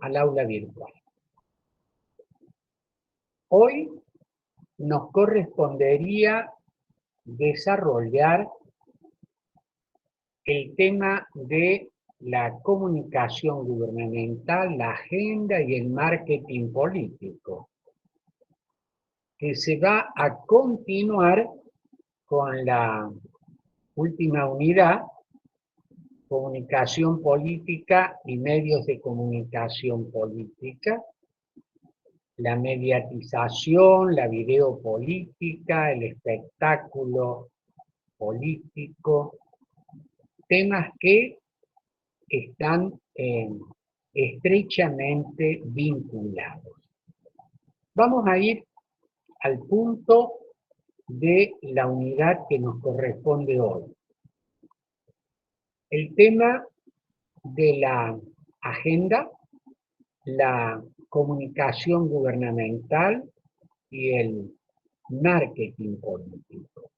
al aula virtual. Hoy nos correspondería desarrollar el tema de la comunicación gubernamental, la agenda y el marketing político, que se va a continuar con la última unidad, comunicación política y medios de comunicación política, la mediatización, la videopolítica, el espectáculo político, temas que están estrechamente vinculados. Vamos a ir al punto de la unidad que nos corresponde hoy. El tema de la agenda, la comunicación gubernamental y el marketing político.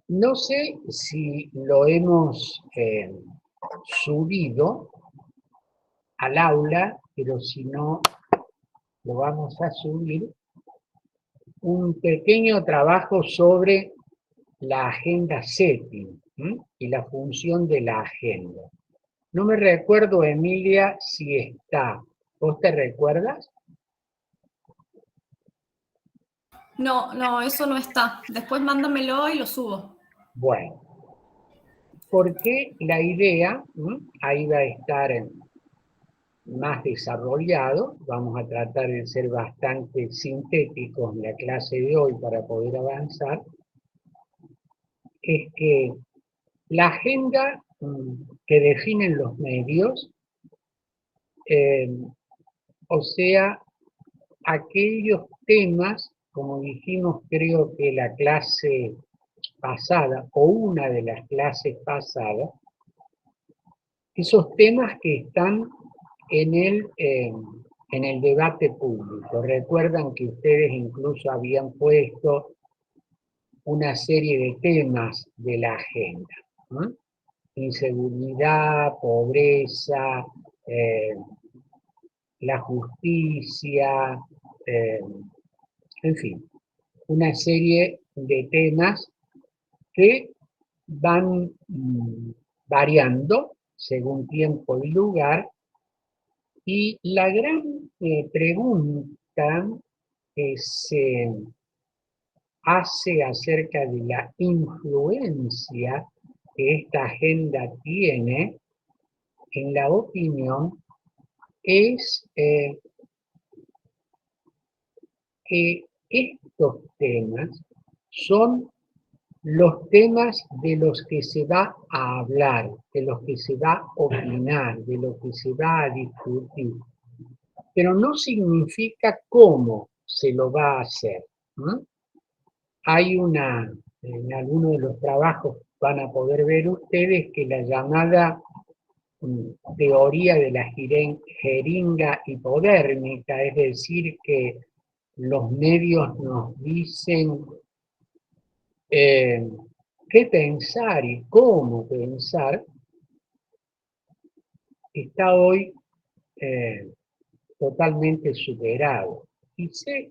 No sé si lo hemos subido al aula, pero si no, lo vamos a subir, un pequeño trabajo sobre la agenda setting y la función de la agenda. No me recuerdo, Emilia, si está. ¿Vos te recuerdas? No, eso no está. Después mándamelo y lo subo. Bueno, porque la idea, ahí va a estar más desarrollado, vamos a tratar de ser bastante sintéticos en la clase de hoy para poder avanzar, es que la agenda que definen los medios, o sea, aquellos temas, como dijimos creo que la clase pasada, o una de las clases pasadas, esos temas que están en el debate público. Recuerdan que ustedes incluso habían puesto una serie de temas de la agenda, ¿no? Inseguridad, pobreza, la justicia, en fin, una serie de temas que van variando según tiempo y lugar, y la gran pregunta que se hace acerca de la influencia que esta agenda tiene en la opinión es que estos temas son los temas de los que se va a hablar, de los que se va a opinar, de los que se va a discutir, pero no significa cómo se lo va a hacer, ¿no? Hay en algunos de los trabajos van a poder ver ustedes que la llamada teoría de la jeringa hipodérmica, es decir, que los medios nos dicen qué pensar y cómo pensar, está hoy totalmente superado. Y se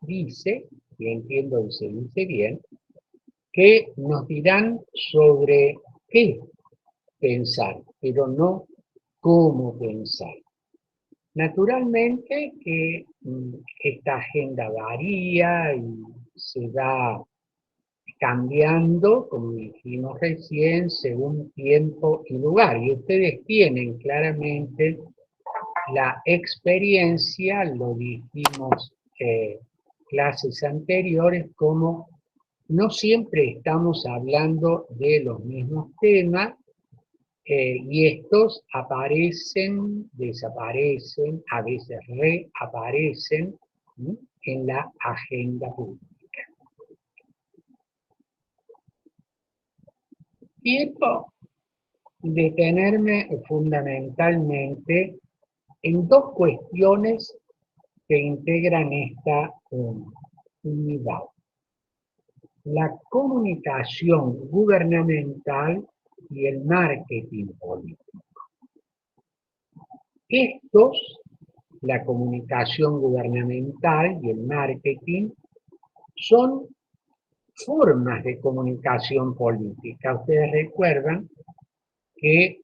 dice, y entiendo que se dice bien, que nos dirán sobre qué pensar, pero no cómo pensar. Naturalmente que esta agenda varía y se va cambiando, como dijimos recién, según tiempo y lugar. Y ustedes tienen claramente la experiencia, lo dijimos clases anteriores, como no siempre estamos hablando de los mismos temas, y estos aparecen, desaparecen, a veces reaparecen en la agenda pública. Quiero detenerme fundamentalmente en dos cuestiones que integran esta unidad. la comunicación gubernamental y el marketing político. Estos, la comunicación gubernamental y el marketing, son formas de comunicación política. Ustedes recuerdan que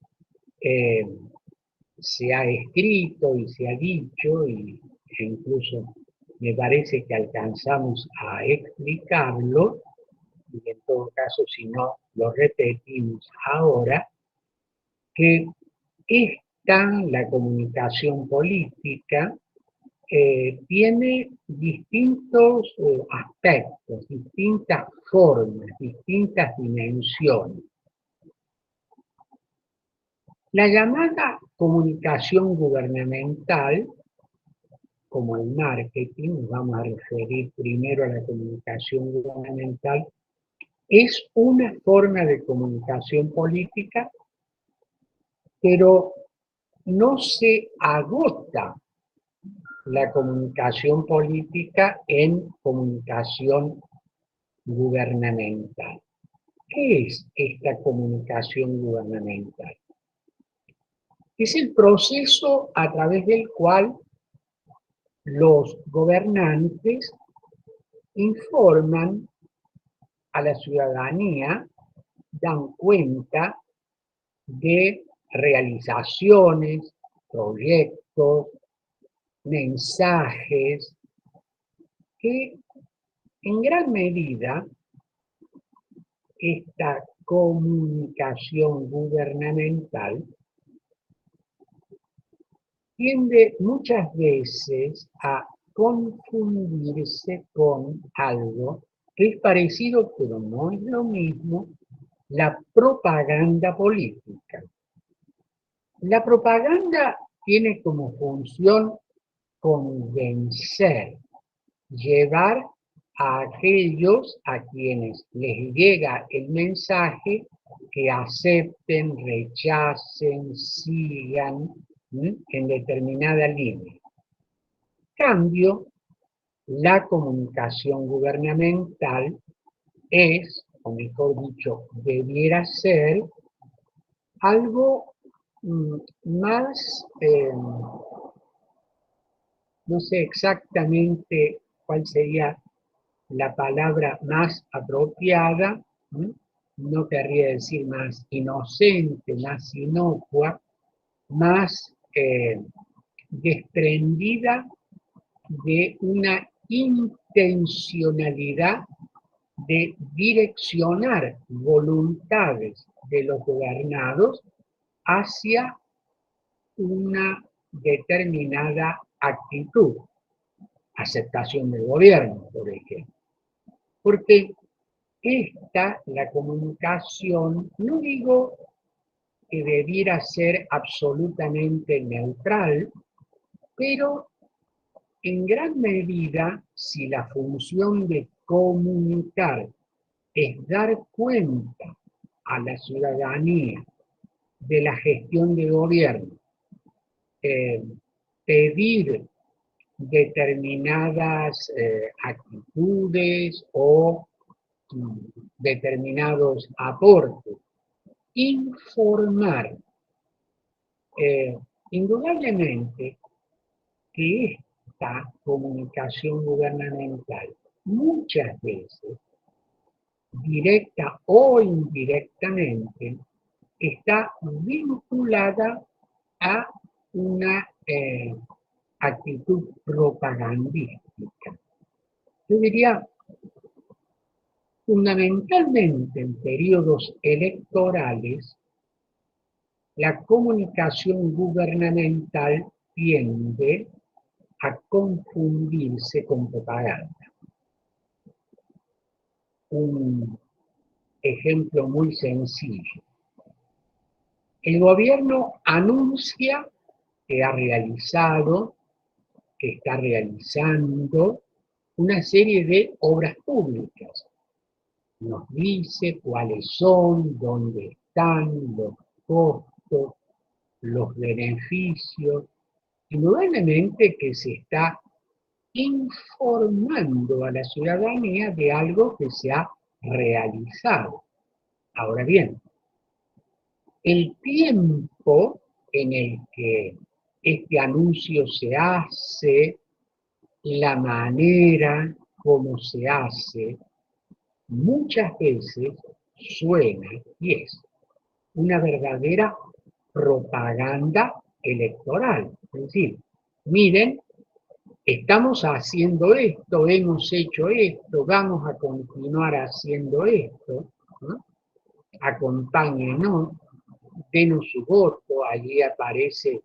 se ha escrito y se ha dicho, e incluso me parece que alcanzamos a explicarlo, y en todo caso, si no, lo repetimos ahora, que la comunicación política tiene distintos aspectos, distintas formas, distintas dimensiones. La llamada comunicación gubernamental, como el marketing, nos vamos a referir primero a la comunicación gubernamental, es una forma de comunicación política, pero no se agota la comunicación política en comunicación gubernamental. ¿Qué es esta comunicación gubernamental? Es el proceso a través del cual los gobernantes informan a la ciudadanía, dan cuenta de realizaciones, proyectos, mensajes, que en gran medida esta comunicación gubernamental tiende muchas veces a confundirse con algo que es parecido, pero no es lo mismo, la propaganda política. La propaganda tiene como función convencer, llevar a aquellos a quienes les llega el mensaje que acepten, rechacen, sigan en determinada línea. Cambio, la comunicación gubernamental es, o mejor dicho, debiera ser algo más, no sé exactamente cuál sería la palabra más apropiada, no querría decir más inocente, más inocua, más desprendida de una intencionalidad de direccionar voluntades de los gobernados hacia una determinada actitud, aceptación del gobierno, por ejemplo. Porque la comunicación, no digo que debiera ser absolutamente neutral, pero en gran medida, si la función de comunicar es dar cuenta a la ciudadanía de la gestión de gobierno, pedir determinadas actitudes o determinados aportes, informar, indudablemente que esta comunicación gubernamental muchas veces, directa o indirectamente, está vinculada a una actitud propagandística. Yo diría, fundamentalmente en periodos electorales, la comunicación gubernamental tiende a confundirse con propaganda. Un ejemplo muy sencillo. El gobierno anuncia que ha realizado, que está realizando una serie de obras públicas. Nos dice cuáles son, dónde están, los costos, los beneficios. Indudablemente que se está informando a la ciudadanía de algo que se ha realizado. Ahora bien, el tiempo en el que este anuncio se hace, la manera como se hace, muchas veces suena y es una verdadera propaganda electoral. Es decir, miren, estamos haciendo esto, hemos hecho esto, vamos a continuar haciendo esto, ¿no? Acompáñenos, denos su voto, allí aparece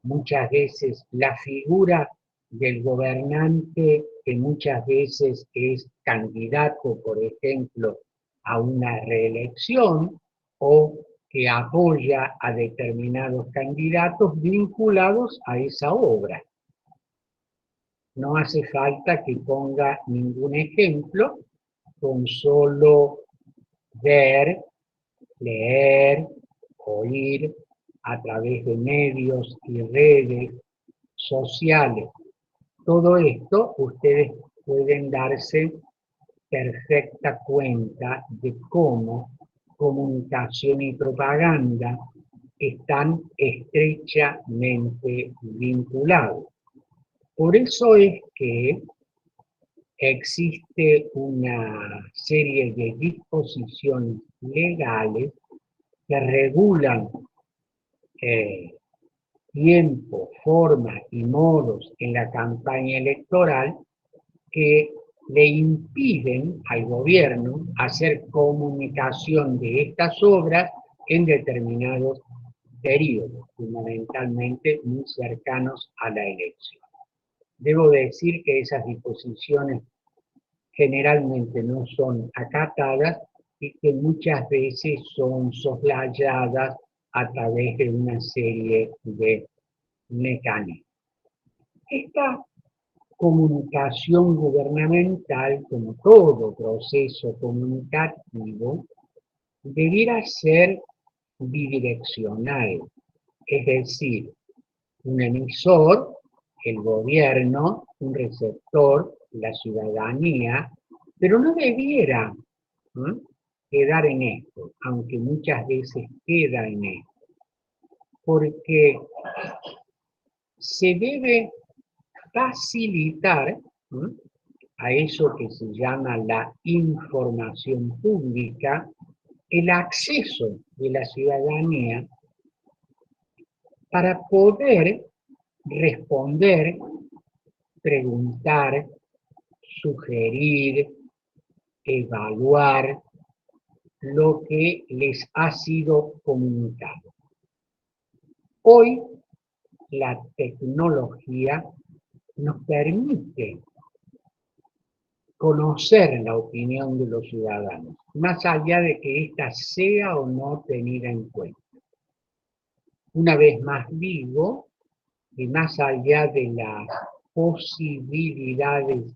muchas veces la figura del gobernante que muchas veces es candidato, por ejemplo, a una reelección o que apoya a determinados candidatos vinculados a esa obra. No hace falta que ponga ningún ejemplo, con solo ver, leer, oír a través de medios y redes sociales. Todo esto ustedes pueden darse perfecta cuenta de cómo comunicación y propaganda están estrechamente vinculados. Por eso es que existe una serie de disposiciones legales que regulan tiempo, forma y modos en la campaña electoral que le impiden al gobierno hacer comunicación de estas obras en determinados periodos, fundamentalmente muy cercanos a la elección. Debo decir que esas disposiciones generalmente no son acatadas y que muchas veces son soslayadas a través de una serie de mecanismos. Esta comunicación gubernamental, como todo proceso comunicativo, debiera ser bidireccional, es decir, un emisor, el gobierno, un receptor, la ciudadanía, pero no debiera quedar en esto, aunque muchas veces queda en esto, porque se debe facilitar a eso que se llama la información pública, el acceso de la ciudadanía para poder responder, preguntar, sugerir, evaluar lo que les ha sido comunicado. Hoy la tecnología nos permite conocer la opinión de los ciudadanos, más allá de que ésta sea o no tenida en cuenta. Una vez más digo, y más allá de las posibilidades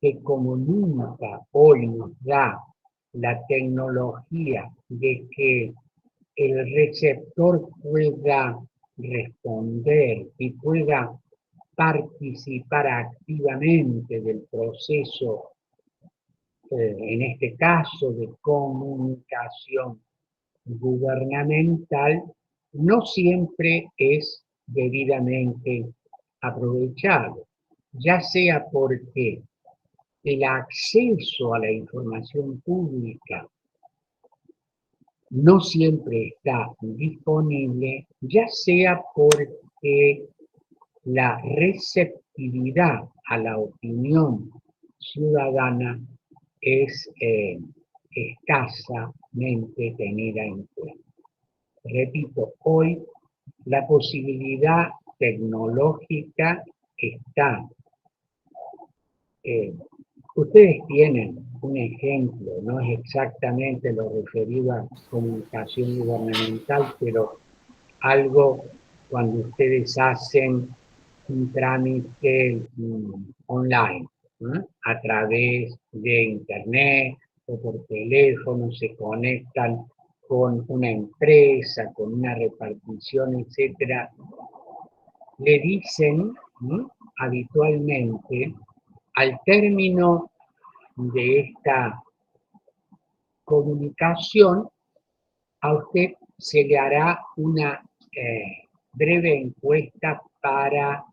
que como nunca hoy nos da la tecnología de que el receptor pueda responder y pueda participar activamente del proceso, en este caso de comunicación gubernamental, no siempre es debidamente aprovechado, ya sea porque el acceso a la información pública no siempre está disponible, ya sea porque la receptividad a la opinión ciudadana es escasamente tenida en cuenta. Repito, hoy la posibilidad tecnológica está. Ustedes tienen un ejemplo, no es exactamente lo referido a comunicación gubernamental, pero algo cuando ustedes hacen un trámite online, ¿no? A través de internet o por teléfono, se conectan con una empresa, con una repartición, etcétera, le dicen habitualmente al término de esta comunicación, a usted se le hará una breve encuesta para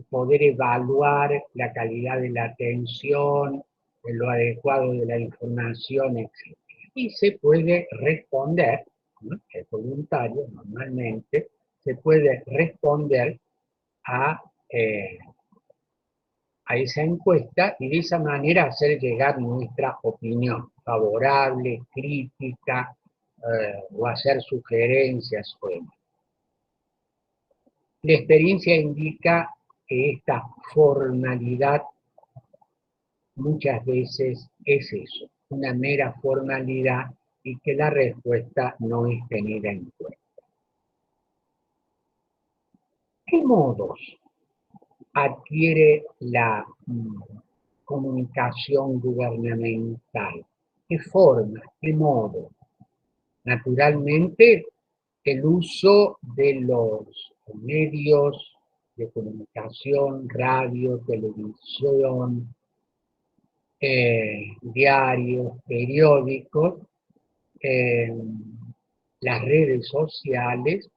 poder evaluar la calidad de la atención, lo adecuado de la información, etc. Y se puede responder, ¿no? Es voluntario normalmente, se puede responder a, a esa encuesta y de esa manera hacer llegar nuestra opinión favorable, crítica, o hacer sugerencias. Bueno. La experiencia indica que esta formalidad muchas veces es eso, una mera formalidad y que la respuesta no es tenida en cuenta. ¿Qué modos adquiere la comunicación gubernamental? ¿Qué forma? ¿Qué modo? Naturalmente, el uso de los medios de comunicación, radio, televisión, diarios, periódicos, las redes sociales,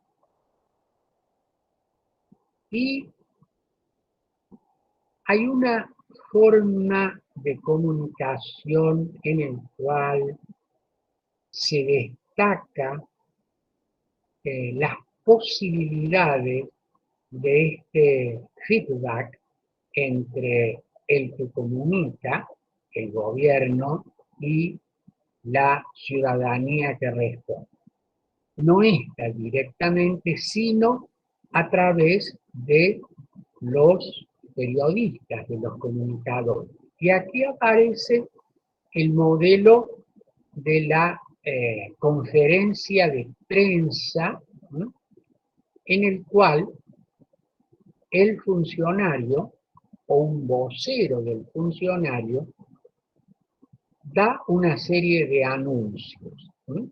y hay una forma de comunicación en el cual se destaca las posibilidades de este feedback entre el que comunica, el gobierno, y la ciudadanía que responde. No está directamente, sino a través de los periodistas, de los comunicadores. Y aquí aparece el modelo de la conferencia de prensa, ¿no?, en el cual el funcionario o un vocero del funcionario da una serie de anuncios, ¿no?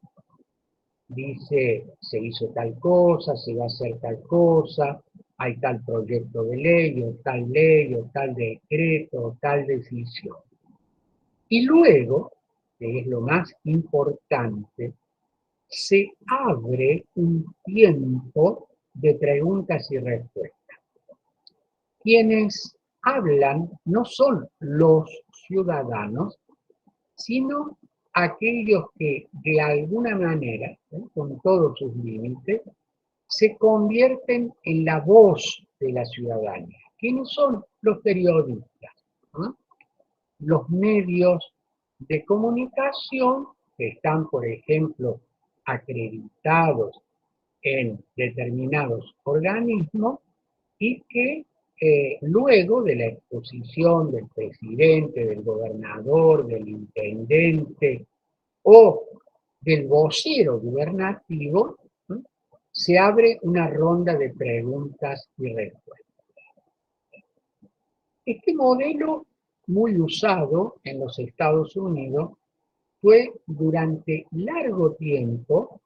Dice, se hizo tal cosa, se va a hacer tal cosa, hay tal proyecto de ley, o tal decreto, o tal decisión. Y luego, que es lo más importante, se abre un tiempo de preguntas y respuestas. Quienes hablan no son los ciudadanos, sino aquellos que de alguna manera, con todos sus límites, se convierten en la voz de la ciudadanía. ¿Quiénes son? Los periodistas, ¿no?, los medios de comunicación que están, por ejemplo, acreditados en determinados organismos y que luego de la exposición del presidente, del gobernador, del intendente o del vocero gubernativo, ¿no?, se abre una ronda de preguntas y respuestas. Este modelo, muy usado en los Estados Unidos, fue durante largo tiempo,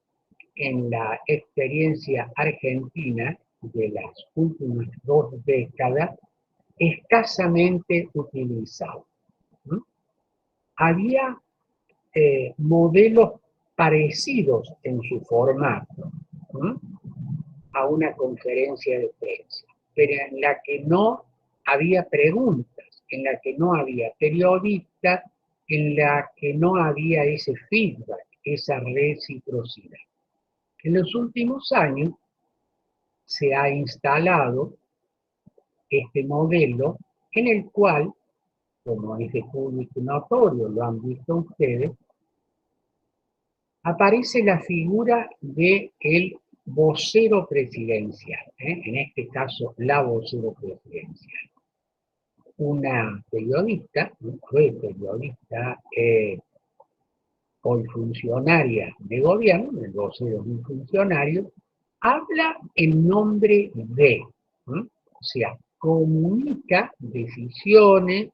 en la experiencia argentina de las últimas 2 décadas, escasamente utilizado. ¿Mm? Había modelos parecidos en su formato, ¿mm?, a una conferencia de prensa, pero en la que no había preguntas, en la que no había periodistas, en la que no había ese feedback, esa reciprocidad. En los últimos años se ha instalado este modelo en el cual, como es de público notorio, lo han visto ustedes, aparece la figura del vocero presidencial, en este caso la vocero presidencial. Una periodista, fue periodista, hoy funcionaria de gobierno, el vocero es un funcionario, habla en nombre de, o sea, comunica decisiones,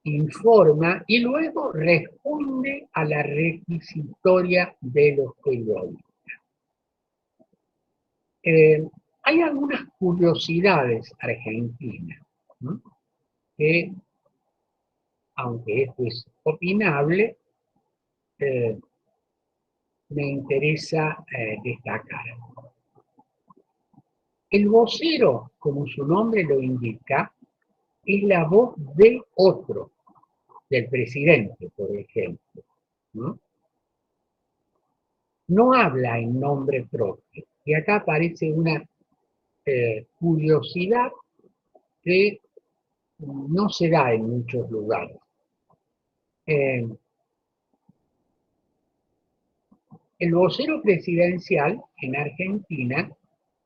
informa y luego responde a la requisitoria de los periodistas. Hay algunas curiosidades argentinas, ¿no?, que aunque esto es opinable, me interesa destacar. El vocero, como su nombre lo indica, es la voz del otro, del presidente, por ejemplo, ¿no? No habla en nombre propio. Y acá aparece una curiosidad que no se da en muchos lugares. El vocero presidencial en Argentina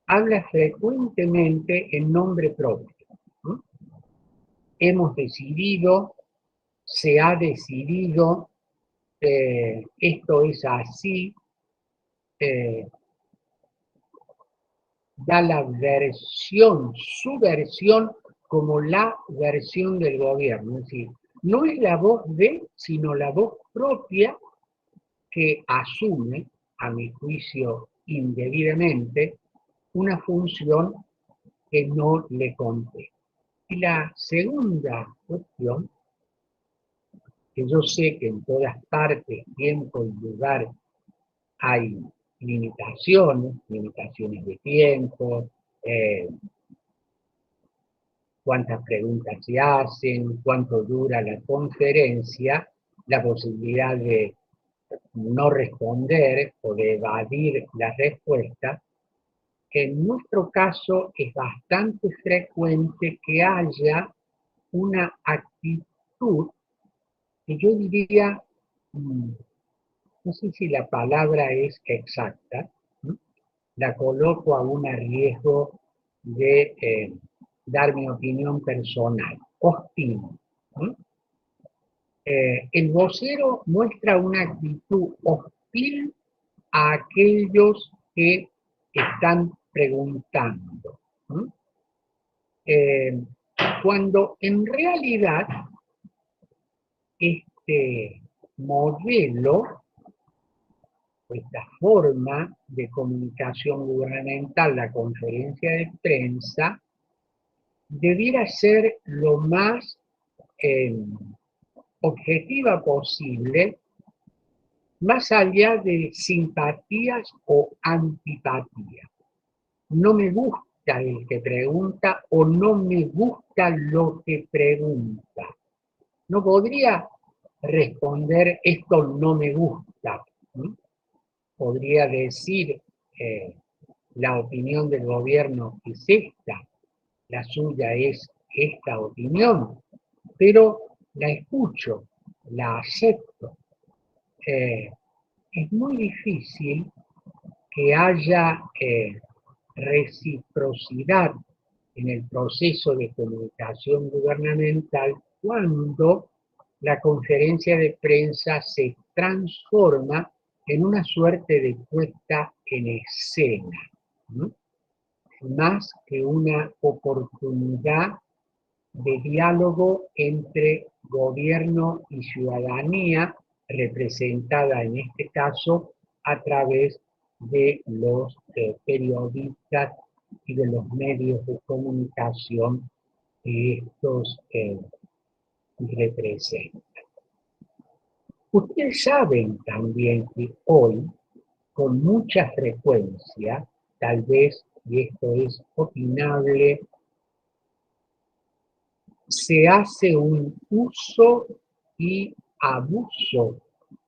habla frecuentemente en nombre propio, ¿no? Hemos decidido, se ha decidido, esto es así, da la versión, su versión, como la versión del gobierno. Es decir, no es la voz de, sino la voz propia que asume, a mi juicio indebidamente, una función que no le compete. Y la segunda cuestión, que yo sé que en todas partes, tiempo y lugar hay limitaciones de tiempo, cuántas preguntas se hacen, cuánto dura la conferencia, la posibilidad de no responder o de evadir la respuesta. En nuestro caso es bastante frecuente que haya una actitud que yo diría, no sé si la palabra es exacta, la coloco aún a riesgo de dar mi opinión personal, hostil. El vocero muestra una actitud hostil a aquellos que están preguntando. Cuando en realidad este modelo, esta forma de comunicación gubernamental, la conferencia de prensa, debiera ser lo más objetiva posible, más allá de simpatías o antipatías. No me gusta el que pregunta o no me gusta lo que pregunta. No podría responder esto no me gusta. Podría decir la opinión del gobierno es esta, la suya es esta opinión, pero la escucho, la acepto. Es muy difícil que haya reciprocidad en el proceso de comunicación gubernamental cuando la conferencia de prensa se transforma en una suerte de puesta en escena, ¿no? Más que una oportunidad de diálogo entre gobierno y ciudadanía, representada en este caso a través de los periodistas y de los medios de comunicación que estos representan. Ustedes saben también que hoy, con mucha frecuencia, tal vez, y esto es opinable, se hace un uso y abuso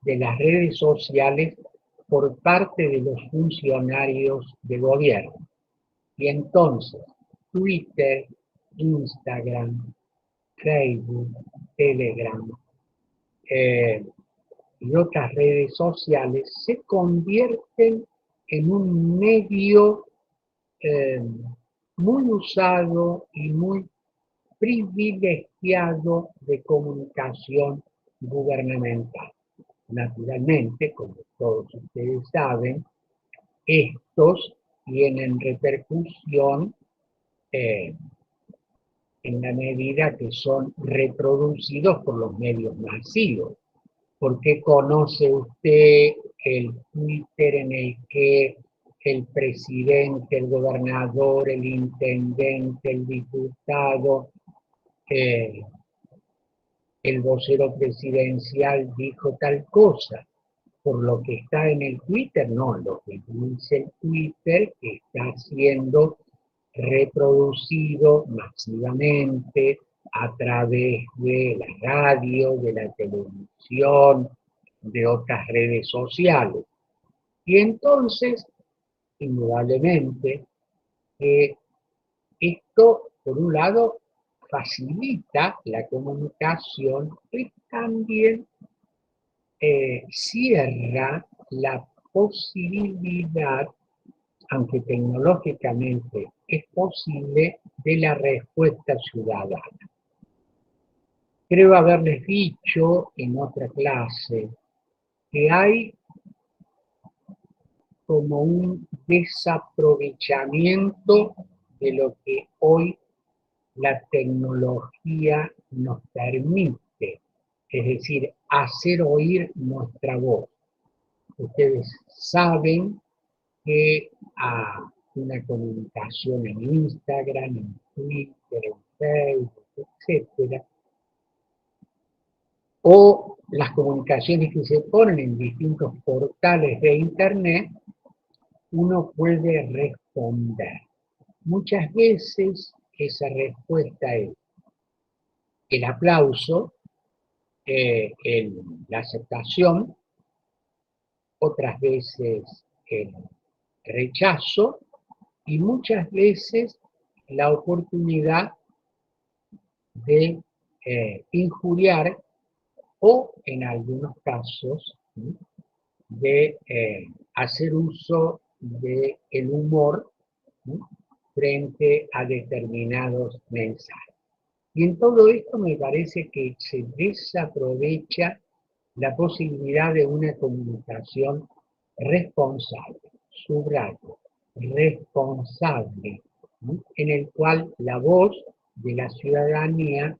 de las redes sociales por parte de los funcionarios de gobierno. Y entonces, Twitter, Instagram, Facebook, Telegram y otras redes sociales se convierten en un medio muy usado y muy privilegiado de comunicación gubernamental. Naturalmente, como todos ustedes saben, estos tienen repercusión en la medida que son reproducidos por los medios masivos. ¿Por qué conoce usted el Twitter en el que el presidente, el gobernador, el intendente, el diputado el vocero presidencial dijo tal cosa, por lo que está en el Twitter, no, lo que dice el Twitter que está siendo reproducido masivamente a través de la radio, de la televisión, de otras redes sociales. Y entonces, indudablemente, esto, por un lado, facilita la comunicación y también cierra la posibilidad, aunque tecnológicamente es posible, de la respuesta ciudadana. Creo haberles dicho en otra clase que hay como un desaprovechamiento de lo que hoy la tecnología nos permite, es decir, hacer oír nuestra voz. Ustedes saben que a una comunicación en Instagram, en Twitter, en Facebook, etcétera, o las comunicaciones que se ponen en distintos portales de Internet, uno puede responder. Muchas veces esa respuesta es el aplauso, la aceptación, otras veces el rechazo y muchas veces la oportunidad de injuriar o en algunos casos de hacer uso del humor frente a determinados mensajes. Y en todo esto me parece que se desaprovecha la posibilidad de una comunicación responsable, subrayo, responsable, ¿no? En el cual la voz de la ciudadanía,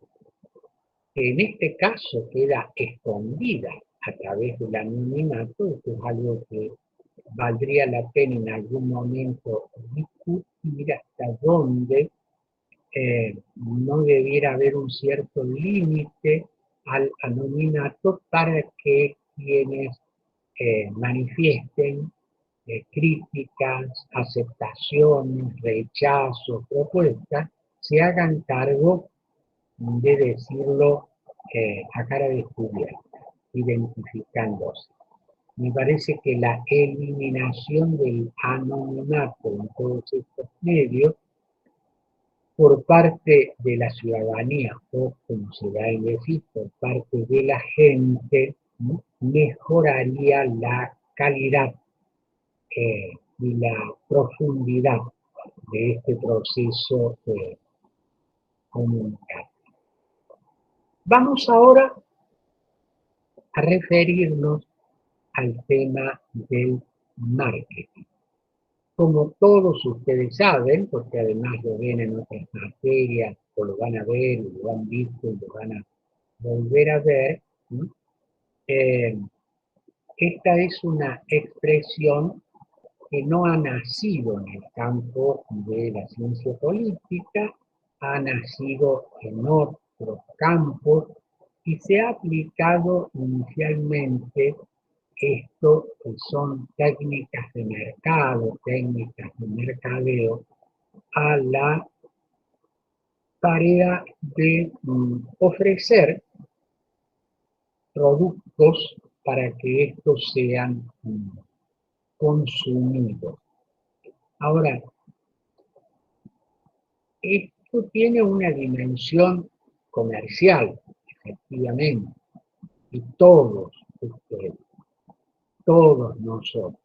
que en este caso queda escondida a través del anonimato, esto es algo que valdría la pena en algún momento discutir hasta dónde no debiera haber un cierto límite al anonimato para que quienes manifiesten críticas, aceptaciones, rechazos, propuestas, se hagan cargo de decirlo a cara descubierta, identificándose. Me parece que la eliminación del anonimato en todos estos medios por parte de la ciudadanía, o como se va a decir, por parte de la gente, ¿no? Mejoraría la calidad y la profundidad de este proceso comunitario. Vamos ahora a referirnos al tema del marketing. Como todos ustedes saben, porque además lo ven en otras materias, o lo van a ver, o lo han visto, y lo van a volver a ver, ¿no? Esta es una expresión que no ha nacido en el campo de la ciencia política, ha nacido en otros campos y se ha aplicado inicialmente esto que son técnicas de mercado, técnicas de mercadeo, a la tarea de ofrecer productos para que estos sean consumidos. Ahora, esto tiene una dimensión comercial, efectivamente, y todos ustedes, todos nosotros,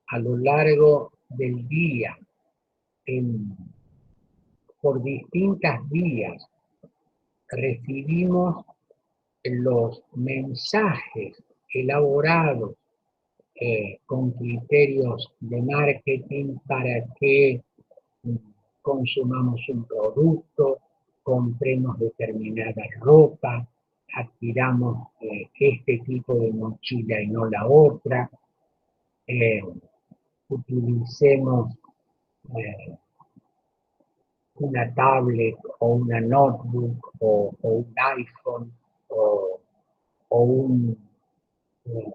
a lo largo del día, por distintas vías, recibimos los mensajes elaborados con criterios de marketing para que consumamos un producto, compremos determinada ropa, adquiramos este tipo de mochila y no la otra, utilicemos una tablet o una notebook o un iPhone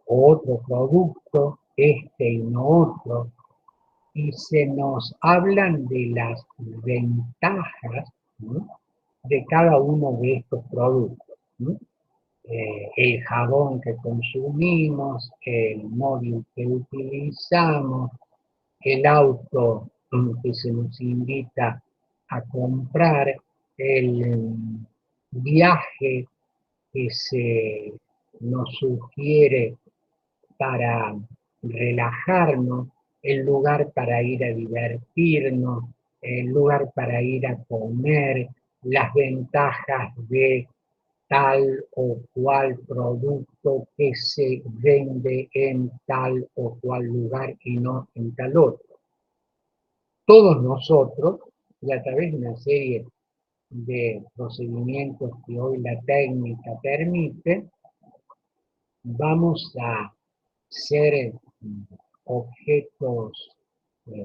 otro producto, este y no otro, y se nos hablan de las ventajas, ¿no?, de cada uno de estos productos, ¿no? El jabón que consumimos, el móvil que utilizamos, el auto que se nos invita a comprar, el viaje que se nos sugiere para relajarnos, el lugar para ir a divertirnos, el lugar para ir a comer, las ventajas de tal o cual producto que se vende en tal o cual lugar y no en tal otro. Todos nosotros, y a través de una serie de procedimientos que hoy la técnica permite, vamos a ser objetos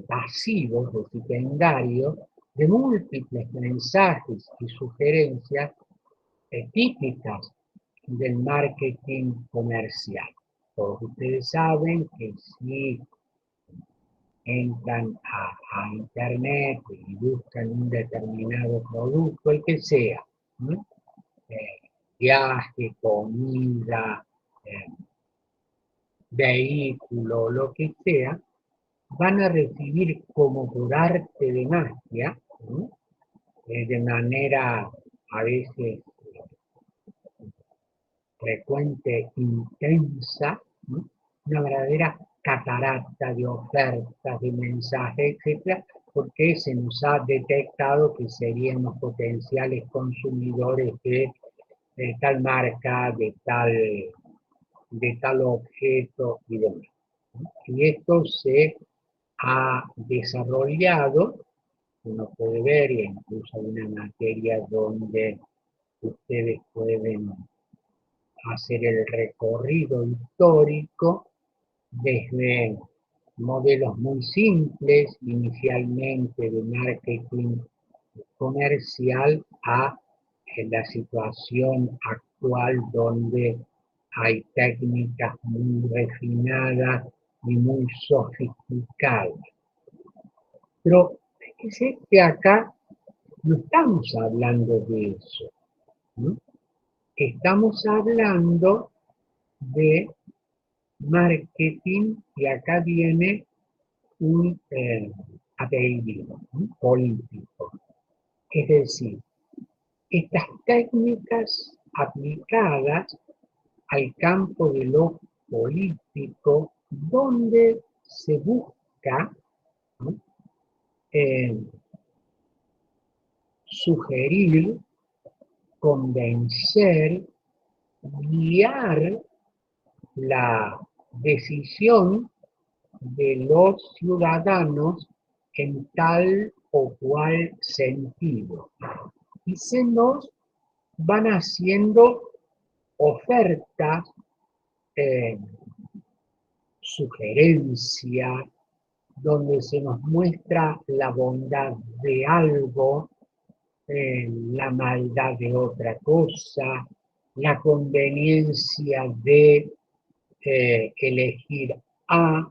pasivos, recipendarios, de múltiples mensajes y sugerencias típicas del marketing comercial. Todos ustedes saben que si entran a internet y buscan un determinado producto, el que sea, ¿no?, viaje, comida, vehículo, lo que sea, van a recibir como por arte de magia, ¿no?, de manera a veces frecuente, intensa, ¿no?, una verdadera catarata de ofertas, de mensajes, etcétera, porque se nos ha detectado que seríamos potenciales consumidores de tal marca, de tal objeto y demás, ¿no? Y esto se ha desarrollado, uno puede ver, y incluso hay una materia donde ustedes pueden hacer el recorrido histórico desde modelos muy simples, inicialmente de marketing comercial, a la situación actual donde hay técnicas muy refinadas y muy sofisticadas. Pero fíjese que acá no estamos hablando de eso, ¿no? Estamos hablando de marketing, y acá viene un apellido, ¿no?, político. Es decir, estas técnicas aplicadas al campo de lo político, donde se busca, ¿no?, sugerir, convencer, guiar la decisión de los ciudadanos en tal o cual sentido. Y se nos van haciendo ofertas, sugerencias, donde se nos muestra la bondad de algo, la maldad de otra cosa, la conveniencia de elegir A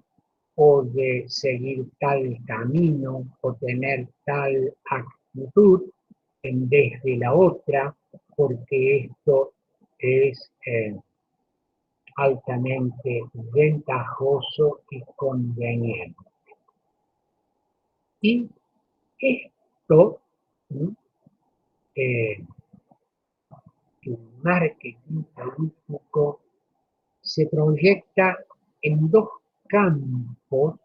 o de seguir tal camino o tener tal actitud en vez de la otra, porque esto es altamente ventajoso y conveniente. Y esto, ¿no?, el marketing político se proyecta en dos campos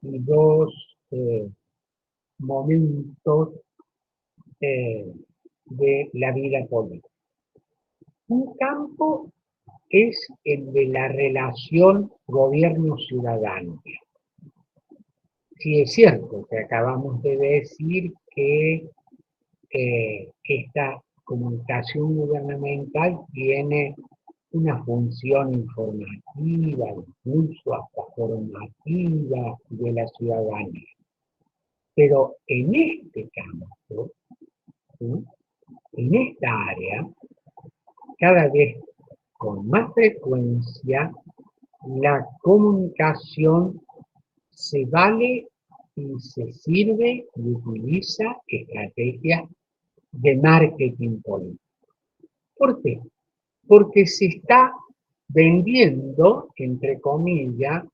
y dos momentos de la vida política. Un campo es el de la relación gobierno-ciudadanía. Sí, es cierto que acabamos de decir que esta comunicación gubernamental tiene una función informativa, incluso hasta formativa de la ciudadanía. Pero en este campo, ¿sí?, en esta área, cada vez con más frecuencia la comunicación se vale y se sirve y utiliza estrategias de marketing político. ¿Por qué? Porque se está vendiendo, entre comillas,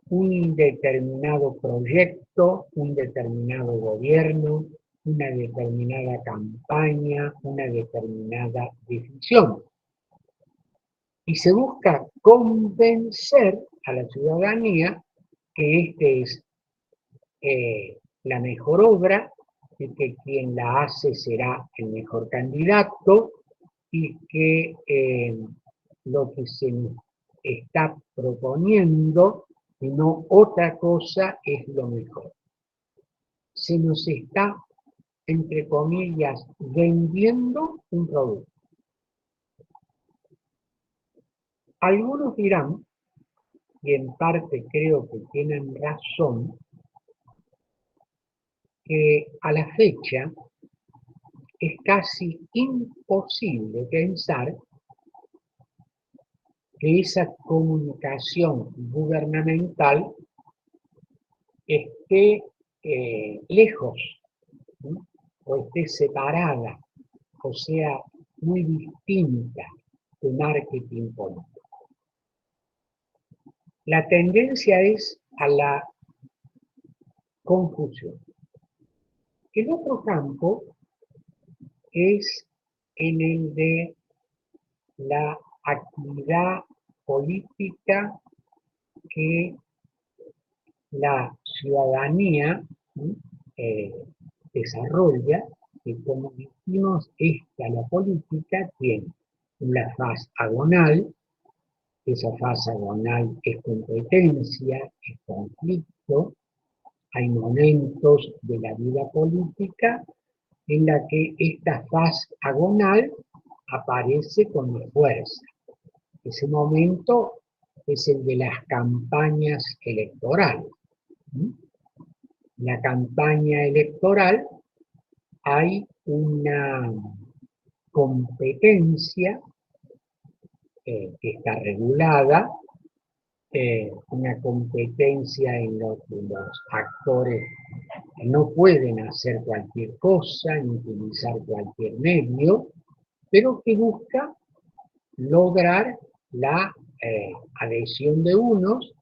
un determinado proyecto, un determinado gobierno, una determinada campaña, una determinada decisión. Y se busca convencer a la ciudadanía que este es la mejor obra y que quien la hace será el mejor candidato y que lo que se nos está proponiendo y no otra cosa es lo mejor. Se nos está, entre comillas, vendiendo un producto. Algunos dirán, y en parte creo que tienen razón, que a la fecha es casi imposible pensar que esa comunicación gubernamental esté lejos, ¿no? O esté separada, o sea, muy distinta de marketing político. La tendencia es a la confusión. El otro campo es en el de la actividad política que la ciudadanía desarrolla, y como dijimos, la política tiene una fase agonal, esa fase agonal es competencia, es conflicto, hay momentos de la vida política en la que esta fase agonal aparece con fuerza. Ese momento es el de las campañas electorales. En la campaña electoral hay una competencia que está regulada, una competencia en la que los actores no pueden hacer cualquier cosa ni utilizar cualquier medio, pero que busca lograr la adhesión de unos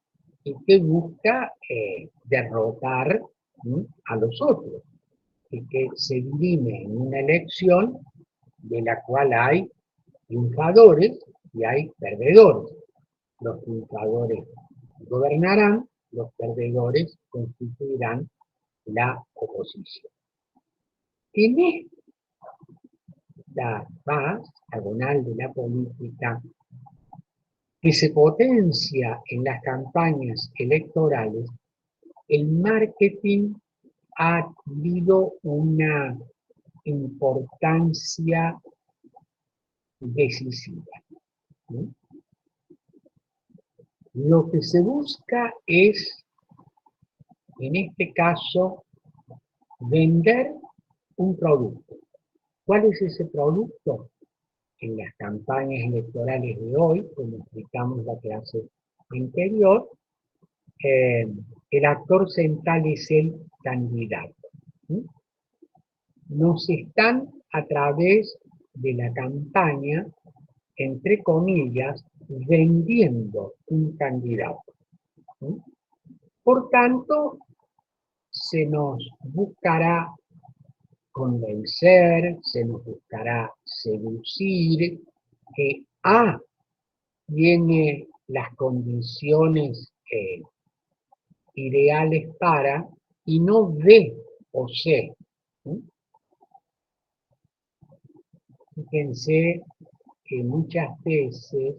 y que busca derrotar a los otros, y que se dirime en una elección de la cual hay triunfadores y hay perdedores. Los triunfadores gobernarán, los perdedores constituirán la oposición. En esta fase agonal de la política, que se potencia en las campañas electorales, el marketing ha adquirido una importancia decisiva, ¿no? Lo que se busca es, en este caso, vender un producto. ¿Cuál es ese producto? En las campañas electorales de hoy, como explicamos la clase anterior, el actor central es el candidato. Nos están, a través de la campaña, entre comillas, vendiendo un candidato. Por tanto, se nos buscará convencer, se nos buscará seducir, que A tiene las condiciones ideales para, y no B o C. Fíjense que muchas veces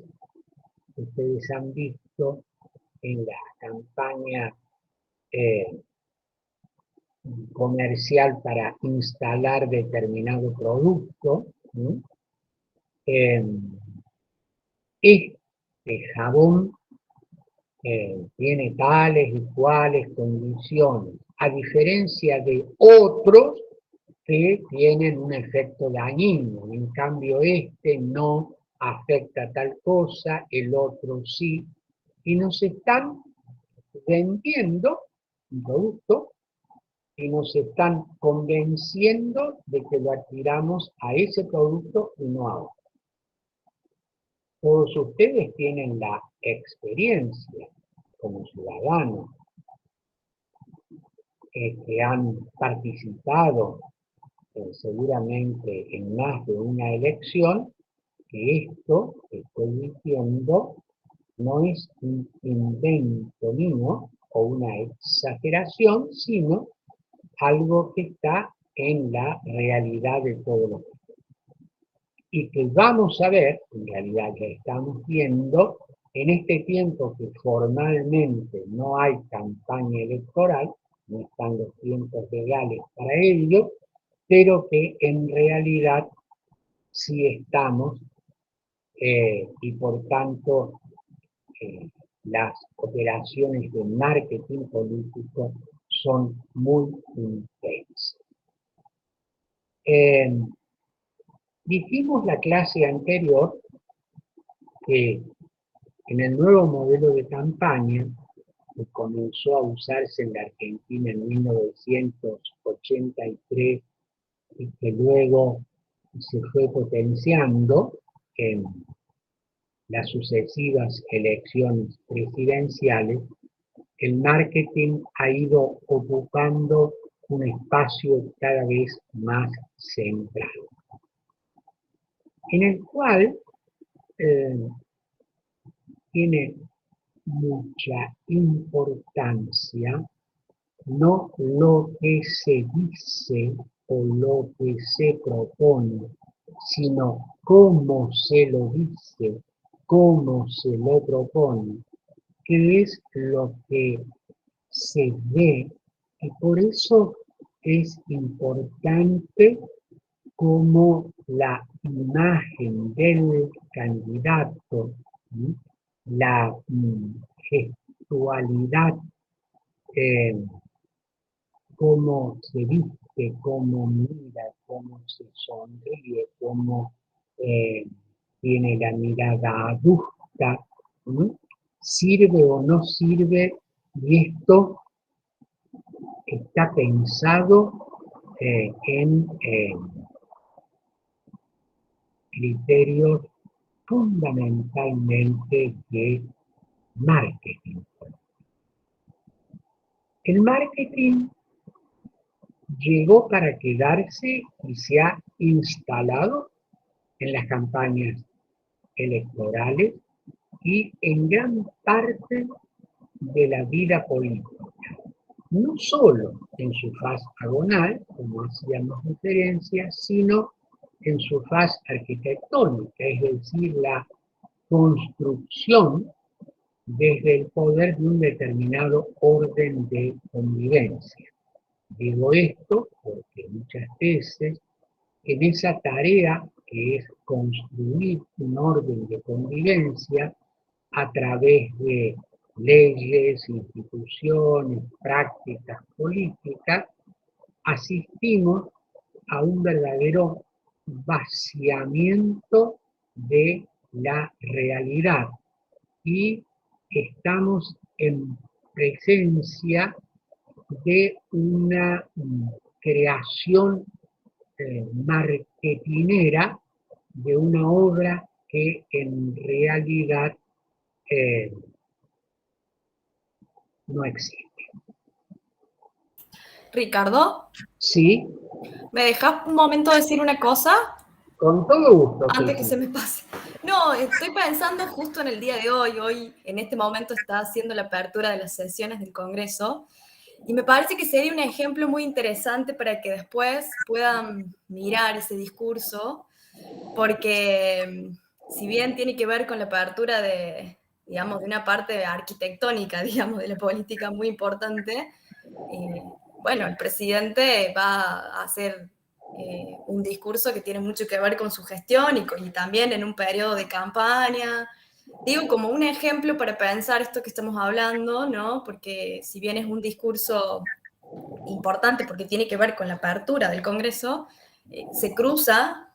ustedes han visto en la campaña comercial para instalar determinado producto, este jabón tiene tales y cuales condiciones, a diferencia de otros que tienen un efecto dañino, en cambio este no afecta tal cosa, el otro sí, y nos están vendiendo un producto y nos están convenciendo de que lo adquiramos a ese producto y no a otro. Todos ustedes tienen la experiencia como ciudadanos que han participado seguramente en más de una elección, que esto que estoy diciendo no es un invento mío o una exageración, sino algo que está en la realidad de todos los días. Y que vamos a ver, en realidad que estamos viendo, en este tiempo que formalmente no hay campaña electoral, no están los tiempos legales para ello, pero que en realidad sí estamos y por tanto las operaciones de marketing político son muy intensas. Dijimos la clase anterior que en el nuevo modelo de campaña que comenzó a usarse en la Argentina en 1983 y que luego se fue potenciando en las sucesivas elecciones presidenciales, el marketing ha ido ocupando un espacio cada vez más central, en el cual tiene mucha importancia no lo que se dice o lo que se propone, sino cómo se lo dice, cómo se lo propone, que es lo que se ve, y por eso es importante cómo la imagen del candidato, la gestualidad, cómo se viste, cómo mira, cómo se sonríe, cómo tiene la mirada adusta, sirve o no sirve, y esto está pensado en criterios fundamentalmente de marketing. El marketing llegó para quedarse y se ha instalado en las campañas electorales y en gran parte de la vida política. No solo en su faz agonal, como hacíamos referencia, sino en su faz arquitectónica, es decir, la construcción desde el poder de un determinado orden de convivencia. Digo esto porque muchas veces en esa tarea que es construir un orden de convivencia a través de leyes, instituciones, prácticas políticas, asistimos a un verdadero vaciamiento de la realidad y estamos en presencia de una creación marketinera de una obra que en realidad no existe. Ricardo, Sí, ¿me dejas un momento decir una cosa? con todo gusto. Antes que se me pase. No, estoy pensando justo en el día de hoy. Hoy, en este momento, está haciendo la apertura de las sesiones del Congreso. Y me parece que sería un ejemplo muy interesante para que después puedan mirar ese discurso, porque si bien tiene que ver con la apertura de, digamos, de una parte arquitectónica, digamos, de la política muy importante, bueno, el presidente va a hacer un discurso que tiene mucho que ver con su gestión y también en un periodo de campaña. Digo, como un ejemplo para pensar esto que estamos hablando, ¿no? Porque si bien es un discurso importante porque tiene que ver con la apertura del Congreso, se cruza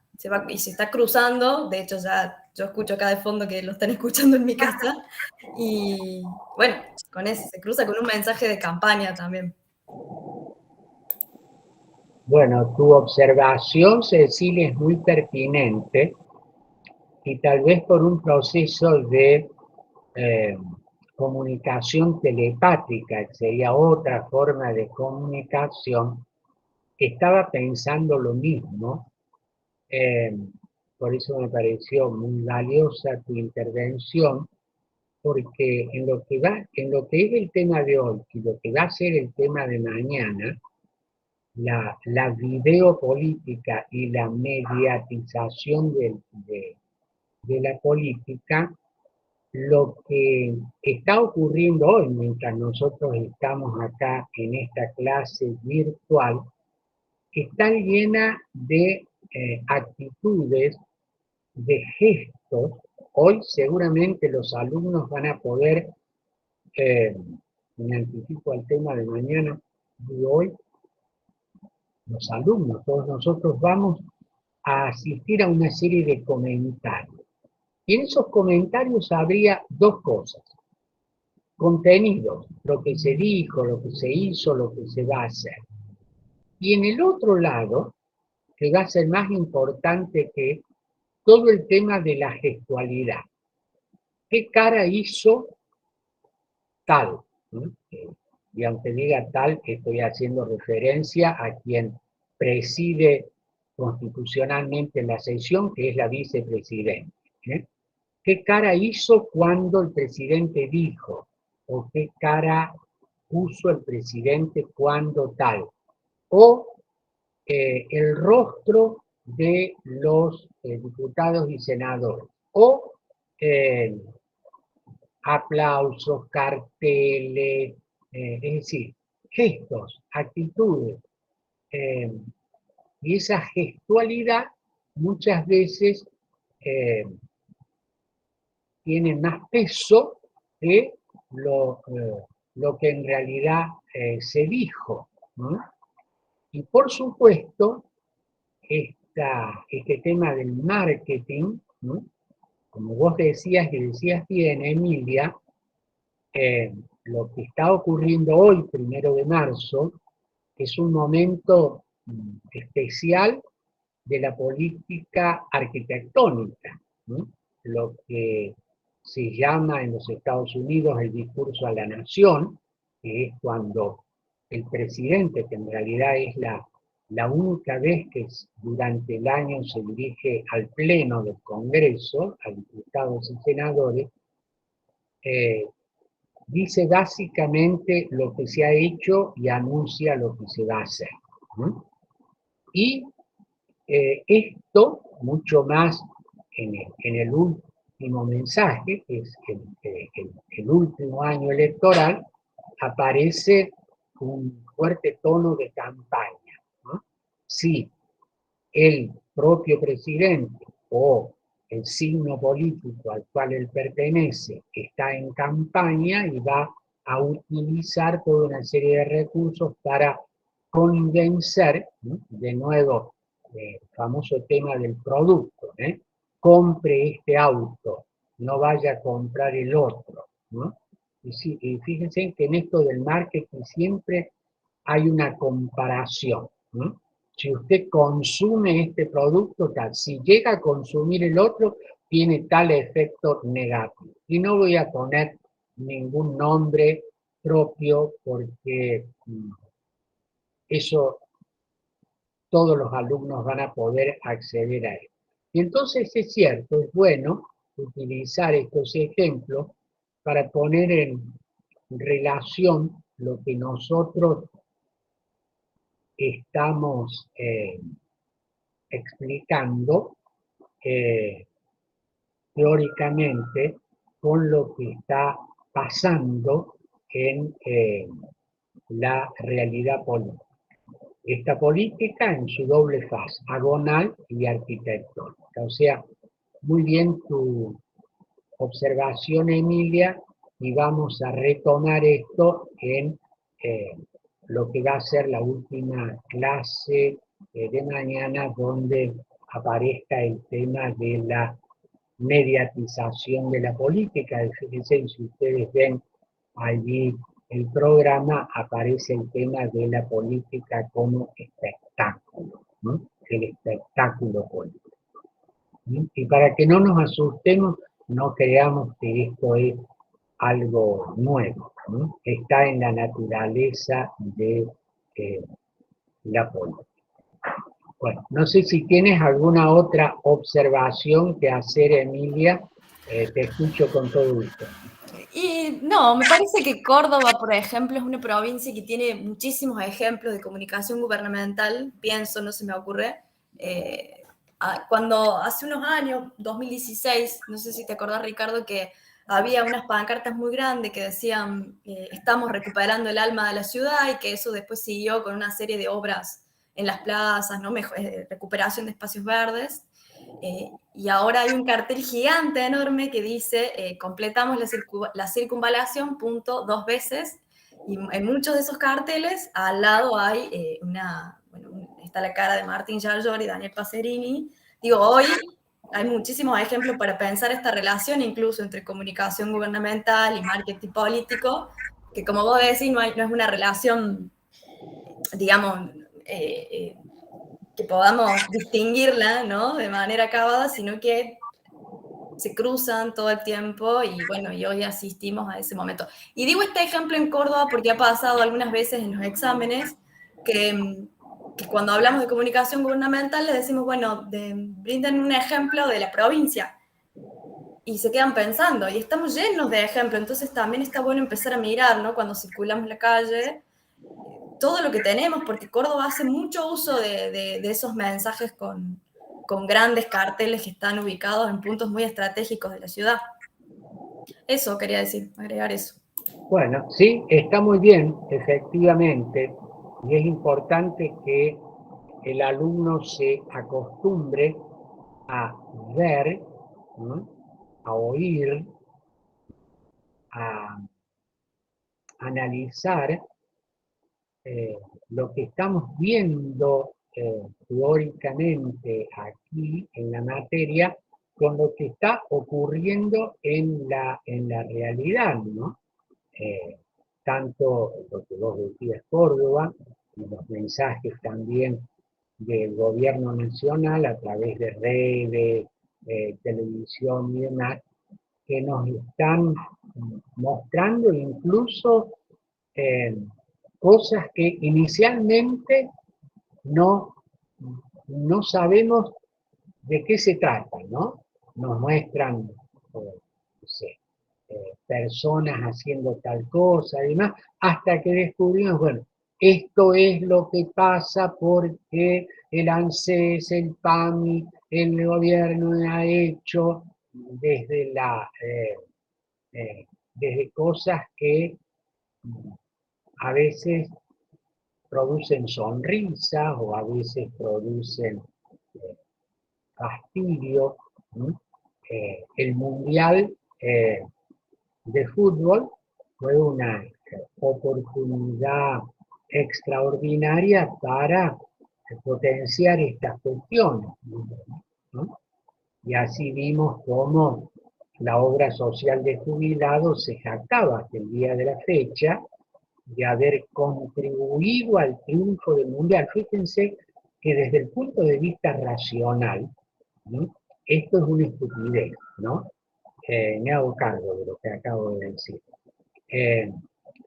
y se está cruzando, de hecho ya yo escucho acá de fondo que lo están escuchando en mi casa, y bueno, con eso se cruza con un mensaje de campaña también. Bueno, tu observación, Cecilia, es muy pertinente y tal vez por un proceso de eh, comunicación telepática, que sería otra forma de comunicación, estaba pensando lo mismo. eh, por eso me pareció muy valiosa tu intervención, porque en lo que es el tema de hoy y lo que va a ser el tema de mañana, la videopolítica y la mediatización de la política, lo que está ocurriendo hoy mientras nosotros estamos acá en esta clase virtual, está llena de actitudes, de gestos. Hoy seguramente los alumnos van a poder, me anticipo al tema de mañana, de hoy, los alumnos, todos nosotros vamos a asistir a una serie de comentarios. Y en esos comentarios habría dos cosas: contenidos, lo que se dijo, lo que se hizo, lo que se va a hacer. Y en el otro lado, que va a ser más importante, que todo el tema de la gestualidad. ¿Qué cara hizo tal? ¿No? Y aunque diga tal, estoy haciendo referencia a quien preside constitucionalmente la sesión, que es la vicepresidenta. ¿Eh? ¿Qué cara hizo cuando el presidente dijo? ¿O qué cara puso el presidente cuando tal? O el rostro de los diputados y senadores. O eh, aplausos, carteles, es decir, gestos, actitudes. eh, y esa gestualidad muchas veces eh, tiene más peso que lo que en realidad se dijo, ¿no? Y por supuesto, este tema del marketing, ¿no? Como vos decías y decías bien, Emilia, lo que está ocurriendo hoy, 1 de marzo, es un momento especial de la política arquitectónica, ¿no? Lo que se llama en los Estados Unidos el discurso a la nación, que es cuando el presidente, que en realidad es la única vez que durante el año se dirige al pleno del Congreso, a diputados y senadores, eh, dice básicamente lo que se ha hecho y anuncia lo que se va a hacer, ¿no? Y esto, mucho más en el último mensaje, que es el último año electoral, aparece un fuerte tono de campaña, ¿no? Si el propio presidente o el signo político al cual él pertenece está en campaña y va a utilizar toda una serie de recursos para convencer, ¿no? De nuevo, el famoso tema del producto, ¿eh? Compre este auto, no vaya a comprar el otro, ¿no? Y fíjense que en esto del marketing siempre hay una comparación, ¿no? Si usted consume este producto, tal, si llega a consumir el otro, tiene tal efecto negativo. Y no voy a poner ningún nombre propio porque eso todos los alumnos van a poder acceder a él. Y entonces es cierto, es bueno utilizar estos ejemplos para poner en relación lo que nosotros estamos explicando teóricamente con lo que está pasando en la realidad política. Esta política en su doble faz, agonal y arquitectónica. O sea, muy bien tu observación, Emilia, y vamos a retomar esto en lo que va a ser la última clase de mañana, donde aparezca el tema de la mediatización de la política. Fíjense, si ustedes ven allí el programa, aparece el tema de la política como espectáculo, ¿no? El espectáculo político. ¿Sí? Y para que no nos asustemos, no creamos que esto es algo nuevo, ¿no? Está en la naturaleza de la política. Bueno, no sé si tienes alguna otra observación que hacer, Emilia, te escucho con todo gusto. Y no, me parece que Córdoba, por ejemplo, es una provincia que tiene muchísimos ejemplos de comunicación gubernamental, pienso, no se me ocurre. Cuando hace unos años, 2016, no sé si te acordás, Ricardo, que había unas pancartas muy grandes que decían estamos recuperando el alma de la ciudad, y que eso después siguió con una serie de obras en las plazas, ¿no? Recuperación de espacios verdes. Y ahora hay un cartel gigante, enorme, que dice completamos la circunvalación, punto, 2 veces. Y en muchos de esos carteles, al lado hay está la cara de Martín Yarlor y Daniel Pacerini. Digo, hoy hay muchísimos ejemplos para pensar esta relación, incluso entre comunicación gubernamental y marketing político, que como vos decís, no es una relación, digamos, que podamos distinguirla, ¿no? De manera acabada, sino que se cruzan todo el tiempo y bueno, y hoy asistimos a ese momento. Y digo este ejemplo en Córdoba porque ha pasado algunas veces en los exámenes que cuando hablamos de comunicación gubernamental les decimos, bueno, brinden un ejemplo de la provincia. Y se quedan pensando, y estamos llenos de ejemplos, entonces también está bueno empezar a mirar, ¿no? Cuando circulamos en la calle, todo lo que tenemos, porque Córdoba hace mucho uso de esos mensajes con grandes carteles que están ubicados en puntos muy estratégicos de la ciudad. Eso quería decir, agregar eso. Bueno, sí, está muy bien, efectivamente, y es importante que el alumno se acostumbre a ver, ¿no? A oír, a analizar lo que estamos viendo teóricamente aquí en la materia con lo que está ocurriendo en la realidad, ¿no? Tanto lo que vos decías, Córdoba, y los mensajes también del gobierno nacional a través de redes, televisión y demás, que nos están mostrando incluso cosas que inicialmente no, no sabemos de qué se trata, ¿no? Nos muestran, no sé, personas haciendo tal cosa y demás, hasta que descubrimos, bueno, esto es lo que pasa porque el ANSES, el PAMI, el gobierno ha hecho desde desde cosas que a veces producen sonrisas o a veces producen fastidio. ¿No? El Mundial de Fútbol fue una oportunidad extraordinaria para potenciar estas cuestiones, ¿no? Y así vimos cómo la obra social de jubilados se jactaba hasta el día de la fecha de haber contribuido al triunfo del Mundial. Fíjense que desde el punto de vista racional, ¿no? Esto es una estupidez, ¿no? Me hago cargo de lo que acabo de decir.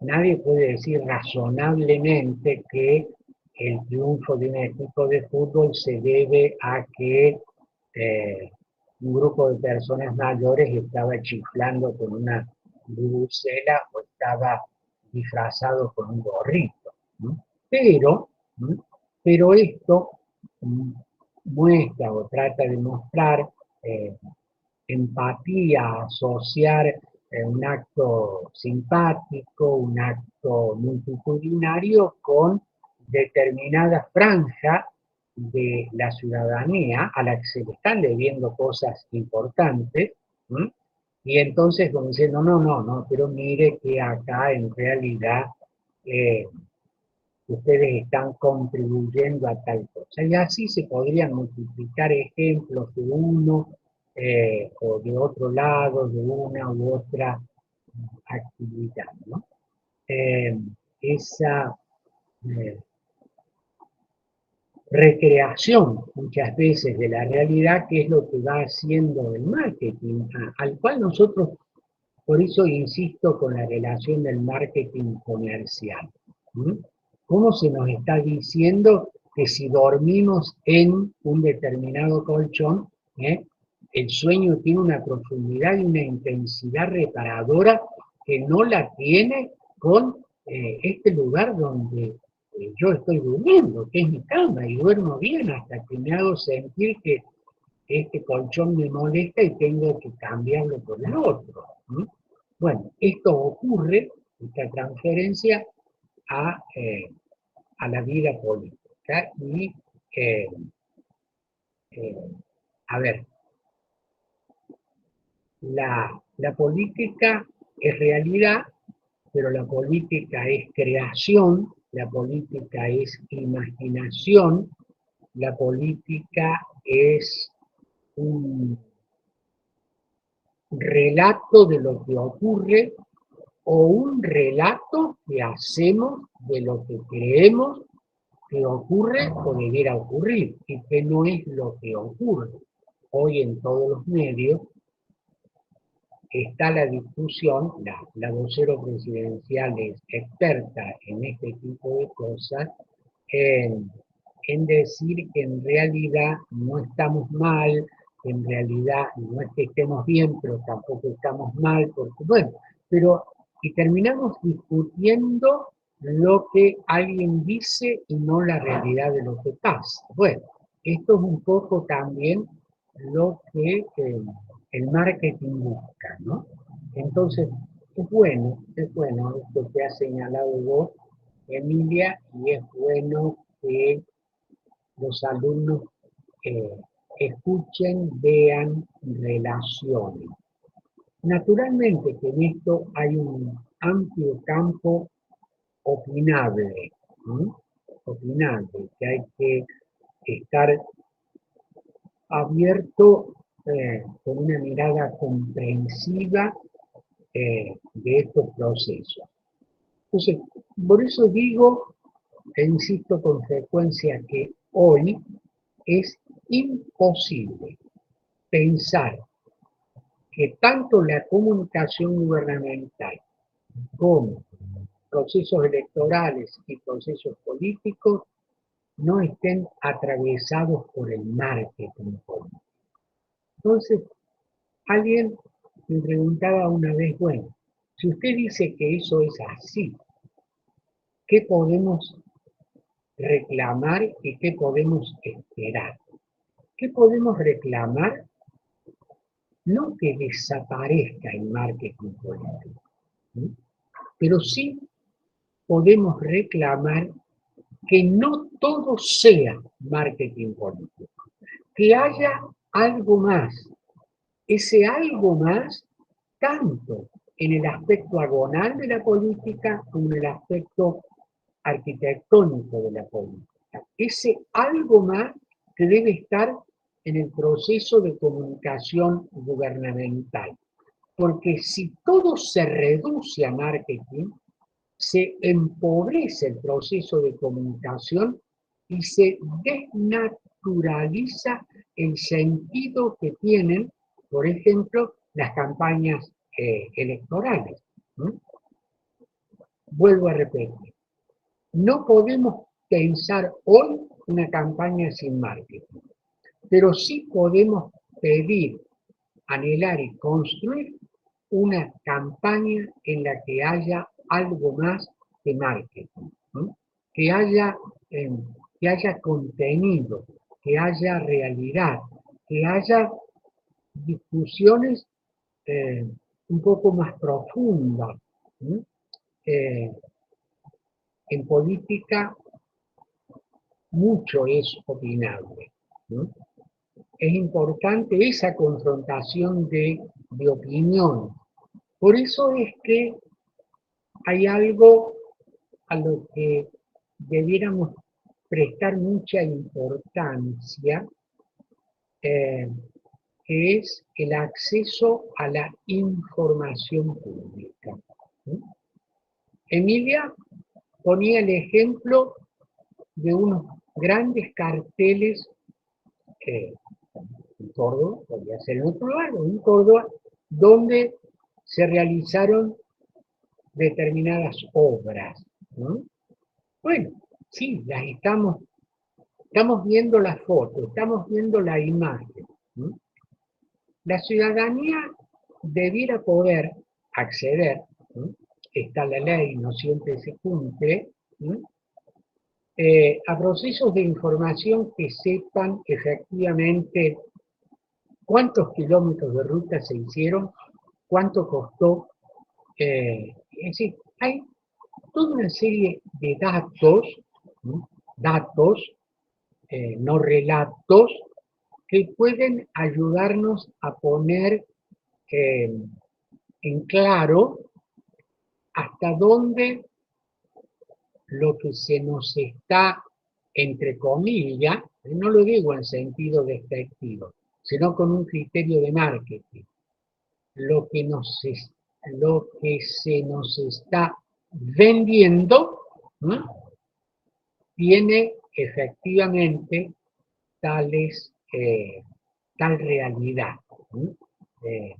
Nadie puede decir razonablemente que el triunfo de un equipo de fútbol se debe a que un grupo de personas mayores estaba chiflando con una bubucela o estaba disfrazado con un gorrito, ¿no? ¿no? Pero esto muestra o trata de mostrar empatía, asociar un acto simpático, un acto multitudinario con determinada franja de la ciudadanía a la que se le están debiendo cosas importantes, ¿sí? Y entonces como diciendo, no, pero mire que acá en realidad ustedes están contribuyendo a tal cosa. Y así se podrían multiplicar ejemplos de uno o de otro lado, de una u otra actividad, ¿no? Esa eh, recreación muchas veces de la realidad, que es lo que va haciendo el marketing, al cual nosotros, por eso insisto con la relación del marketing comercial. ¿Mm? ¿Cómo se nos está diciendo que si dormimos en un determinado colchón, el sueño tiene una profundidad y una intensidad reparadora que no la tiene con este lugar donde yo estoy durmiendo, que es mi cama, y duermo bien hasta que me hago sentir que este colchón me molesta y tengo que cambiarlo por el otro? ¿Mm? Bueno, esto ocurre, esta transferencia, a, eh, a la vida política y, eh, eh, a ver, la política es realidad, pero la política es creación, la política es imaginación, la política es un relato de lo que ocurre o un relato que hacemos de lo que creemos que ocurre o debiera ocurrir y que no es lo que ocurre. Hoy en todos los medios está la discusión, la vocero presidencial es experta en este tipo de cosas, en, en decir que en realidad no estamos mal, que en realidad no es que estemos bien, pero tampoco estamos mal, porque bueno, pero y terminamos discutiendo lo que alguien dice y no la realidad de lo que pasa. Bueno, esto es un poco también lo que el marketing busca, ¿no? Entonces, es bueno esto que ha señalado vos, Emilia, y es bueno que los alumnos eh, escuchen, vean, relacionen. Naturalmente que en esto hay un amplio campo opinable, ¿no? Opinable, que hay que estar abierto con una mirada comprensiva de estos procesos. Entonces, por eso digo e insisto con frecuencia que hoy es imposible pensar que tanto la comunicación gubernamental como procesos electorales y procesos políticos no estén atravesados por el marketing político. Entonces, alguien me preguntaba una vez, bueno, si usted dice que eso es así, ¿qué podemos reclamar y qué podemos esperar? ¿Qué podemos reclamar? No que desaparezca el marketing político, ¿sí? Pero sí podemos reclamar que no todo sea marketing político, que haya algo más, ese algo más, tanto en el aspecto agonal de la política como en el aspecto arquitectónico de la política. Ese algo más que debe estar en el proceso de comunicación gubernamental. Porque si todo se reduce a marketing, se empobrece el proceso de comunicación y se desnaturaliza el sentido que tienen, por ejemplo, las campañas electorales, ¿no? Vuelvo a repetir, no podemos pensar hoy una campaña sin marketing, pero sí podemos pedir, anhelar y construir una campaña en la que haya algo más que marketing, ¿no? que, haya, eh, que haya contenido, que haya realidad, que haya discusiones eh, un poco más profundas. ¿No? Eh, en política mucho es opinable, ¿no? Es importante esa confrontación de opinión. Por eso es que hay algo a lo que debiéramos prestar mucha importancia, eh, que es el acceso a la información pública. Emilia ponía el ejemplo de unos grandes carteles en Córdoba, podría ser en otro lugar, en Córdoba, donde se realizaron determinadas obras, ¿no? Bueno, sí, las estamos viendo la foto, estamos viendo la imagen, ¿no? La ciudadanía debiera poder acceder, ¿no? Está la ley, no siempre se cumple, ¿no? A procesos de información que sepan efectivamente cuántos kilómetros de ruta se hicieron, cuánto costó. Es decir, hay toda una serie de datos, ¿no? Datos, no relatos, que pueden ayudarnos a poner en claro hasta dónde lo que se nos está, entre comillas, no lo digo en sentido despectivo, sino con un criterio de marketing, lo que, lo que se nos está vendiendo, ¿no? Tiene efectivamente tales, tal realidad, ¿no? De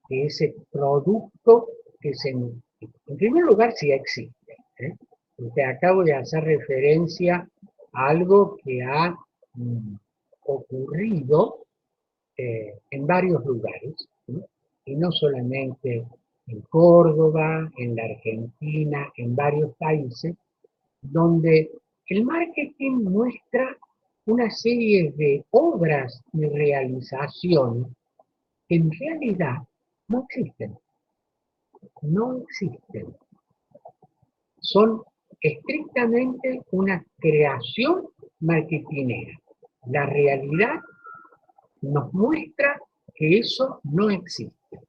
ese producto que en primer lugar sí existe, ¿eh? Porque acabo de hacer referencia a algo que ha ocurrido en varios lugares, ¿no? Y no solamente en Córdoba, en la Argentina, en varios países, donde el marketing muestra una serie de obras y realizaciones que en realidad no existen, no existen. Son estrictamente una creación marketinera. La realidad nos muestra que eso no existe.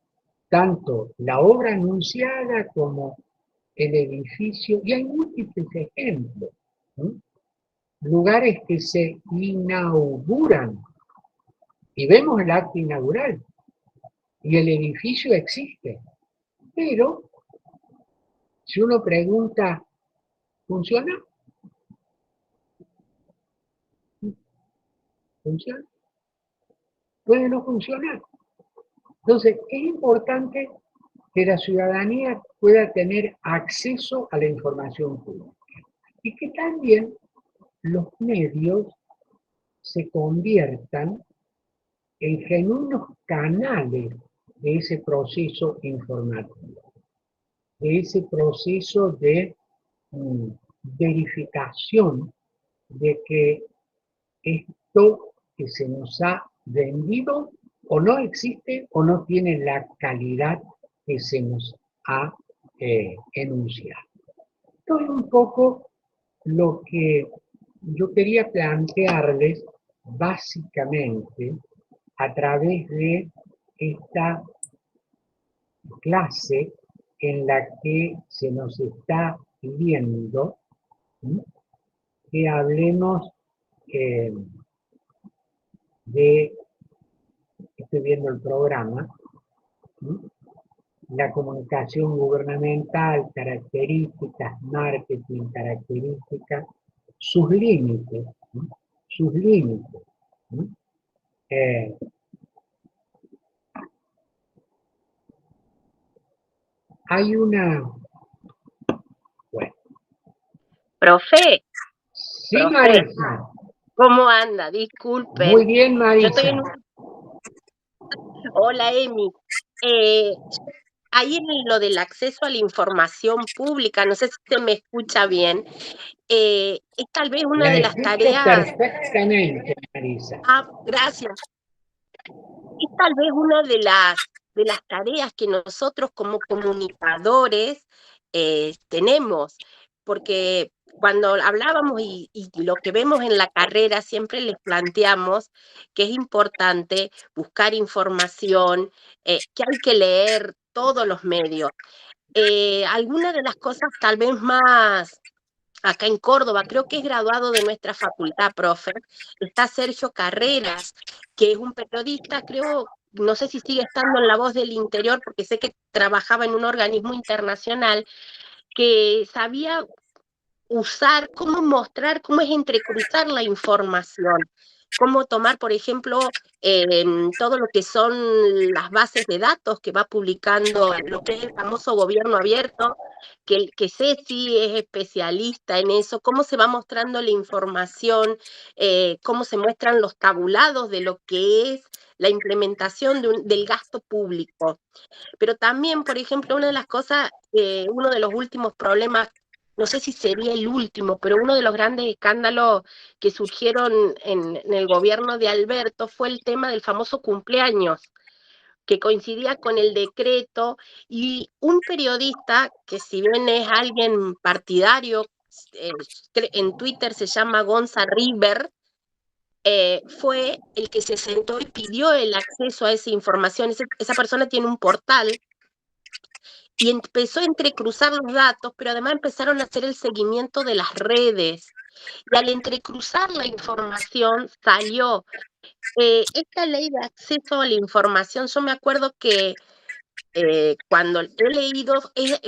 Tanto la obra anunciada como el edificio, y hay múltiples ejemplos, ¿no? Lugares que se inauguran y vemos el acto inaugural y el edificio existe, pero si uno pregunta, ¿funciona? ¿Funciona? Puede no funcionar. Entonces, es importante que la ciudadanía pueda tener acceso a la información pública y que también los medios se conviertan en genuinos canales de ese proceso informativo, de ese proceso de verificación de que esto que se nos ha vendido o no existe o no tiene la calidad que se nos ha enunciado. Esto es un poco lo que yo quería plantearles básicamente a través de esta clase en la que se nos está pidiendo, ¿sí?, que hablemos de, estoy viendo el programa, ¿sí?, la comunicación gubernamental, características, marketing, características, sus límites, ¿sí?, sus límites, ¿sí? Hay una... Bueno. Profe, Sí, Marisa. ¿Cómo anda? Disculpen. Muy bien, Marisa. Yo estoy en un... Hola, Emi. Ahí en lo del acceso a la información pública, no sé si se me escucha bien, es tal vez una de las tareas... Perfectamente, Marisa. Ah, gracias. Es tal vez una de las tareas que nosotros como comunicadores tenemos, porque cuando hablábamos y lo que vemos en la carrera, siempre les planteamos que es importante buscar información, que hay que leer todos los medios. Algunas de las cosas tal vez más acá en Córdoba, creo que es graduado de nuestra facultad, profe. Está Sergio Carreras, que es un periodista, creo, no sé si sigue estando en La Voz del Interior, porque sé que trabajaba en un organismo internacional, que sabía usar, cómo mostrar, cómo es entrecruzar la información, cómo tomar, por ejemplo, todo lo que son las bases de datos que va publicando lo que es el famoso gobierno abierto, que Ceci es especialista en eso, cómo se va mostrando la información, cómo se muestran los tabulados de lo que es la implementación del gasto público. Pero también, por ejemplo, una de las cosas, uno de los últimos problemas, no sé si sería el último, pero uno de los grandes escándalos que surgieron en el gobierno de Alberto fue el tema del famoso cumpleaños, que coincidía con el decreto, y un periodista, que si bien es alguien partidario, eh, en Twitter se llama Gonza River, fue el que se sentó y pidió el acceso a esa información. Esa persona tiene un portal y empezó a entrecruzar los datos, pero además empezaron a hacer el seguimiento de las redes. Y al entrecruzar la información salió esta ley de acceso a la información. Yo me acuerdo que cuando he leído,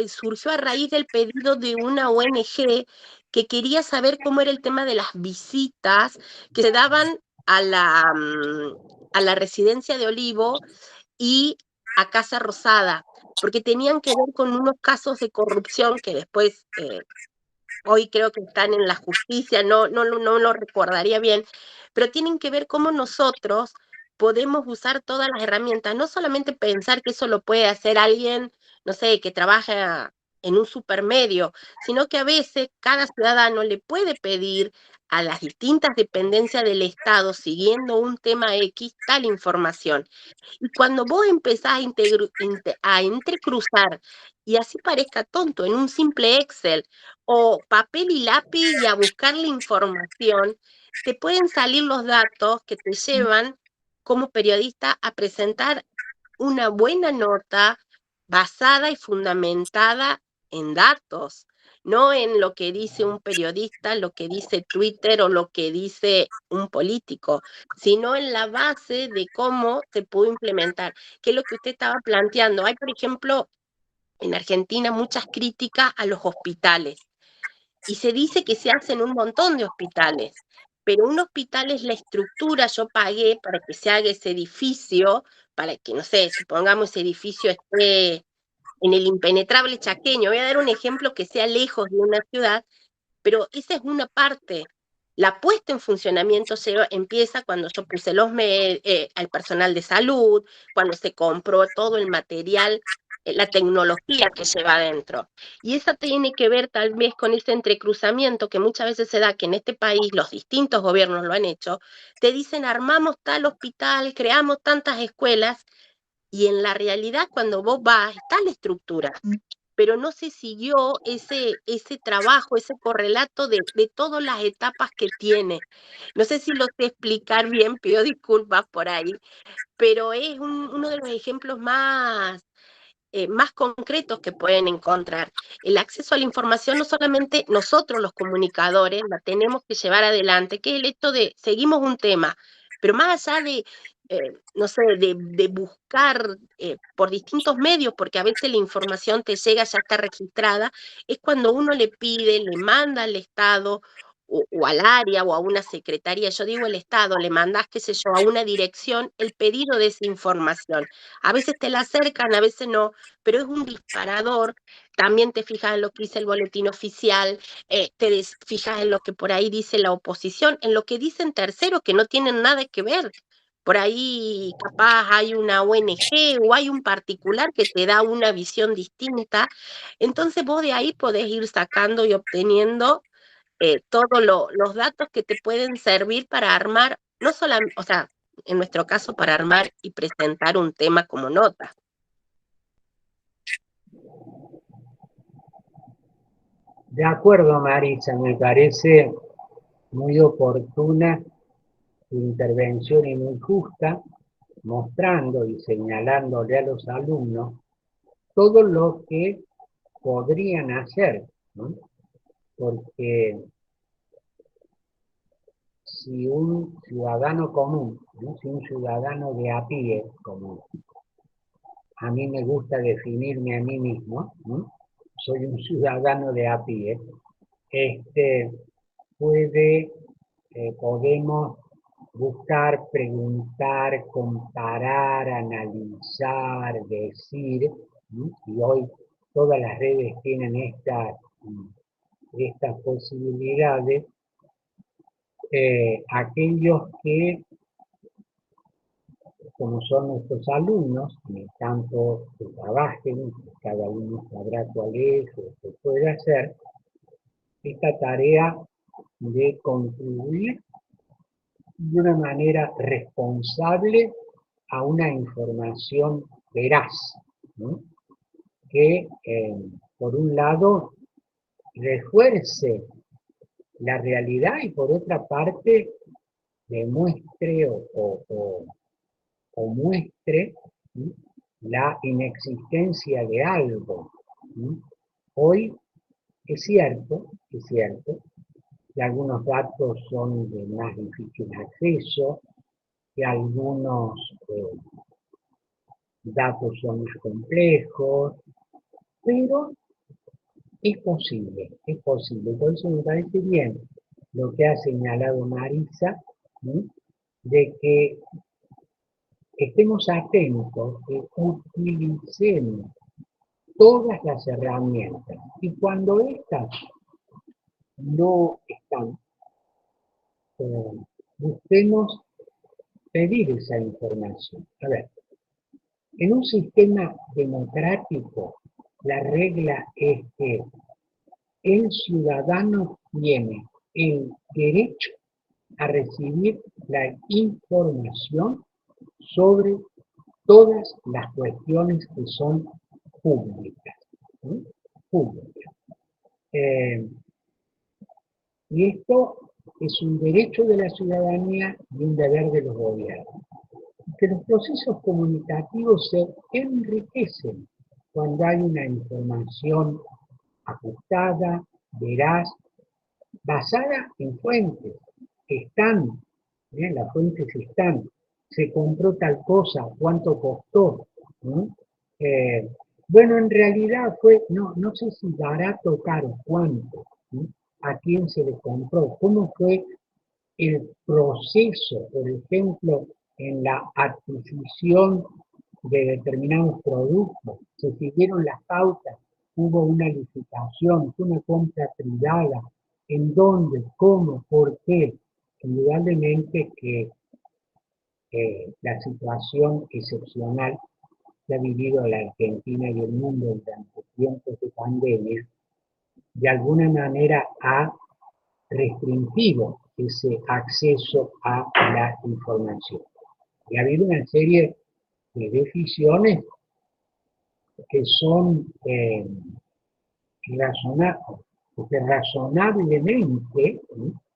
surgió a raíz del pedido de una ONG que quería saber cómo era el tema de las visitas que se daban a la residencia de Olivo y a Casa Rosada, porque tenían que ver con unos casos de corrupción que después, hoy creo que están en la justicia, no lo recordaría bien, pero tienen que ver cómo nosotros podemos usar todas las herramientas, no solamente pensar que eso lo puede hacer alguien, no sé, que trabaja en un supermedio, sino que a veces cada ciudadano le puede pedir a las distintas dependencias del Estado, siguiendo un tema X, tal información. Y cuando vos empezás a entrecruzar, y así parezca tonto, en un simple Excel o papel y lápiz y a buscar la información, te pueden salir los datos que te llevan como periodista a presentar una buena nota basada y fundamentada en datos, no en lo que dice un periodista, lo que dice Twitter o lo que dice un político, sino en la base de cómo se pudo implementar, que es lo que usted estaba planteando. Hay, por ejemplo, en Argentina muchas críticas a los hospitales y se dice que se hacen un montón de hospitales, pero un hospital es la estructura. Yo pagué para que se haga ese edificio, para que, no sé, supongamos ese edificio esté en el impenetrable chaqueño. Voy a dar un ejemplo que sea lejos de una ciudad, pero esa es una parte. La puesta en funcionamiento empieza cuando yo puse al personal de salud, cuando se compró todo el material, la tecnología que lleva adentro. Y esa tiene que ver tal vez con ese entrecruzamiento que muchas veces se da, que en este país los distintos gobiernos lo han hecho. Te dicen, armamos tal hospital, creamos tantas escuelas, y en la realidad cuando vos vas, está la estructura, pero no se siguió ese trabajo, ese correlato de todas las etapas que tiene. No sé si lo sé explicar bien, pido disculpas por ahí, pero es uno de los ejemplos más concretos que pueden encontrar. El acceso a la información, no solamente nosotros los comunicadores la tenemos que llevar adelante, que es el hecho de seguimos un tema, pero más allá de, no sé, de buscar por distintos medios, porque a veces la información te llega, ya está registrada, es cuando uno le pide, le manda al Estado o al área o a una secretaría, yo digo el Estado, le mandás, qué sé yo, a una dirección el pedido de esa información. A veces te la acercan, a veces no, pero es un disparador. También te fijas en lo que dice el boletín oficial, fijas en lo que por ahí dice la oposición, en lo que dicen terceros que no tienen nada que ver. Por ahí capaz hay una ONG o hay un particular que te da una visión distinta. Entonces vos de ahí podés ir sacando y obteniendo todos los datos que te pueden servir para armar, no solamente, o sea, en nuestro caso, para armar y presentar un tema como nota. De acuerdo, Marisa, me parece muy oportuna su intervención y muy justa, mostrando y señalándole a los alumnos todo lo que podrían hacer, ¿no? porque si un ciudadano común, ¿no? Si un ciudadano de a pie, como a mí me gusta definirme a mí mismo, ¿no? Soy un ciudadano de a pie, podemos buscar, preguntar, comparar, analizar, decir, ¿no? Y hoy todas las redes tienen estas posibilidades. Aquellos que, como son nuestros alumnos, en el campo que trabajen, cada uno sabrá cuál es o qué puede hacer, esta tarea de contribuir de una manera responsable a una información veraz, ¿no? Que, por un lado, refuerce la realidad y por otra parte demuestre o muestre, ¿sí?, la inexistencia de algo, ¿sí? Hoy es cierto que algunos datos son de más difícil acceso, que algunos datos son más complejos, pero es posible. Por eso me parece bien lo que ha señalado Marisa, ¿sí?, de que estemos atentos, que utilicemos todas las herramientas y cuando estas no están, busquemos pedir esa información. A ver, en un sistema democrático la regla es que el ciudadano tiene el derecho a recibir la información sobre todas las cuestiones que son públicas. ¿Sí? Públicas. Y esto es un derecho de la ciudadanía y un deber de los gobiernos. Que los procesos comunicativos se enriquecen cuando hay una información ajustada, veraz, basada en fuentes que están, las fuentes están, se compró tal cosa, cuánto costó, ¿no? Bueno, en realidad fue, no sé si barato o caro, cuánto, ¿no? A quién se le compró, cómo fue el proceso, por ejemplo, en la adquisición de determinados productos, se siguieron las pautas, hubo una licitación, fue una compra privada, en dónde, cómo, por qué. Indudablemente que la situación excepcional que ha vivido la Argentina y el mundo durante tiempos de pandemia, de alguna manera ha restringido ese acceso a la información. Y ha habido una serie de decisiones que son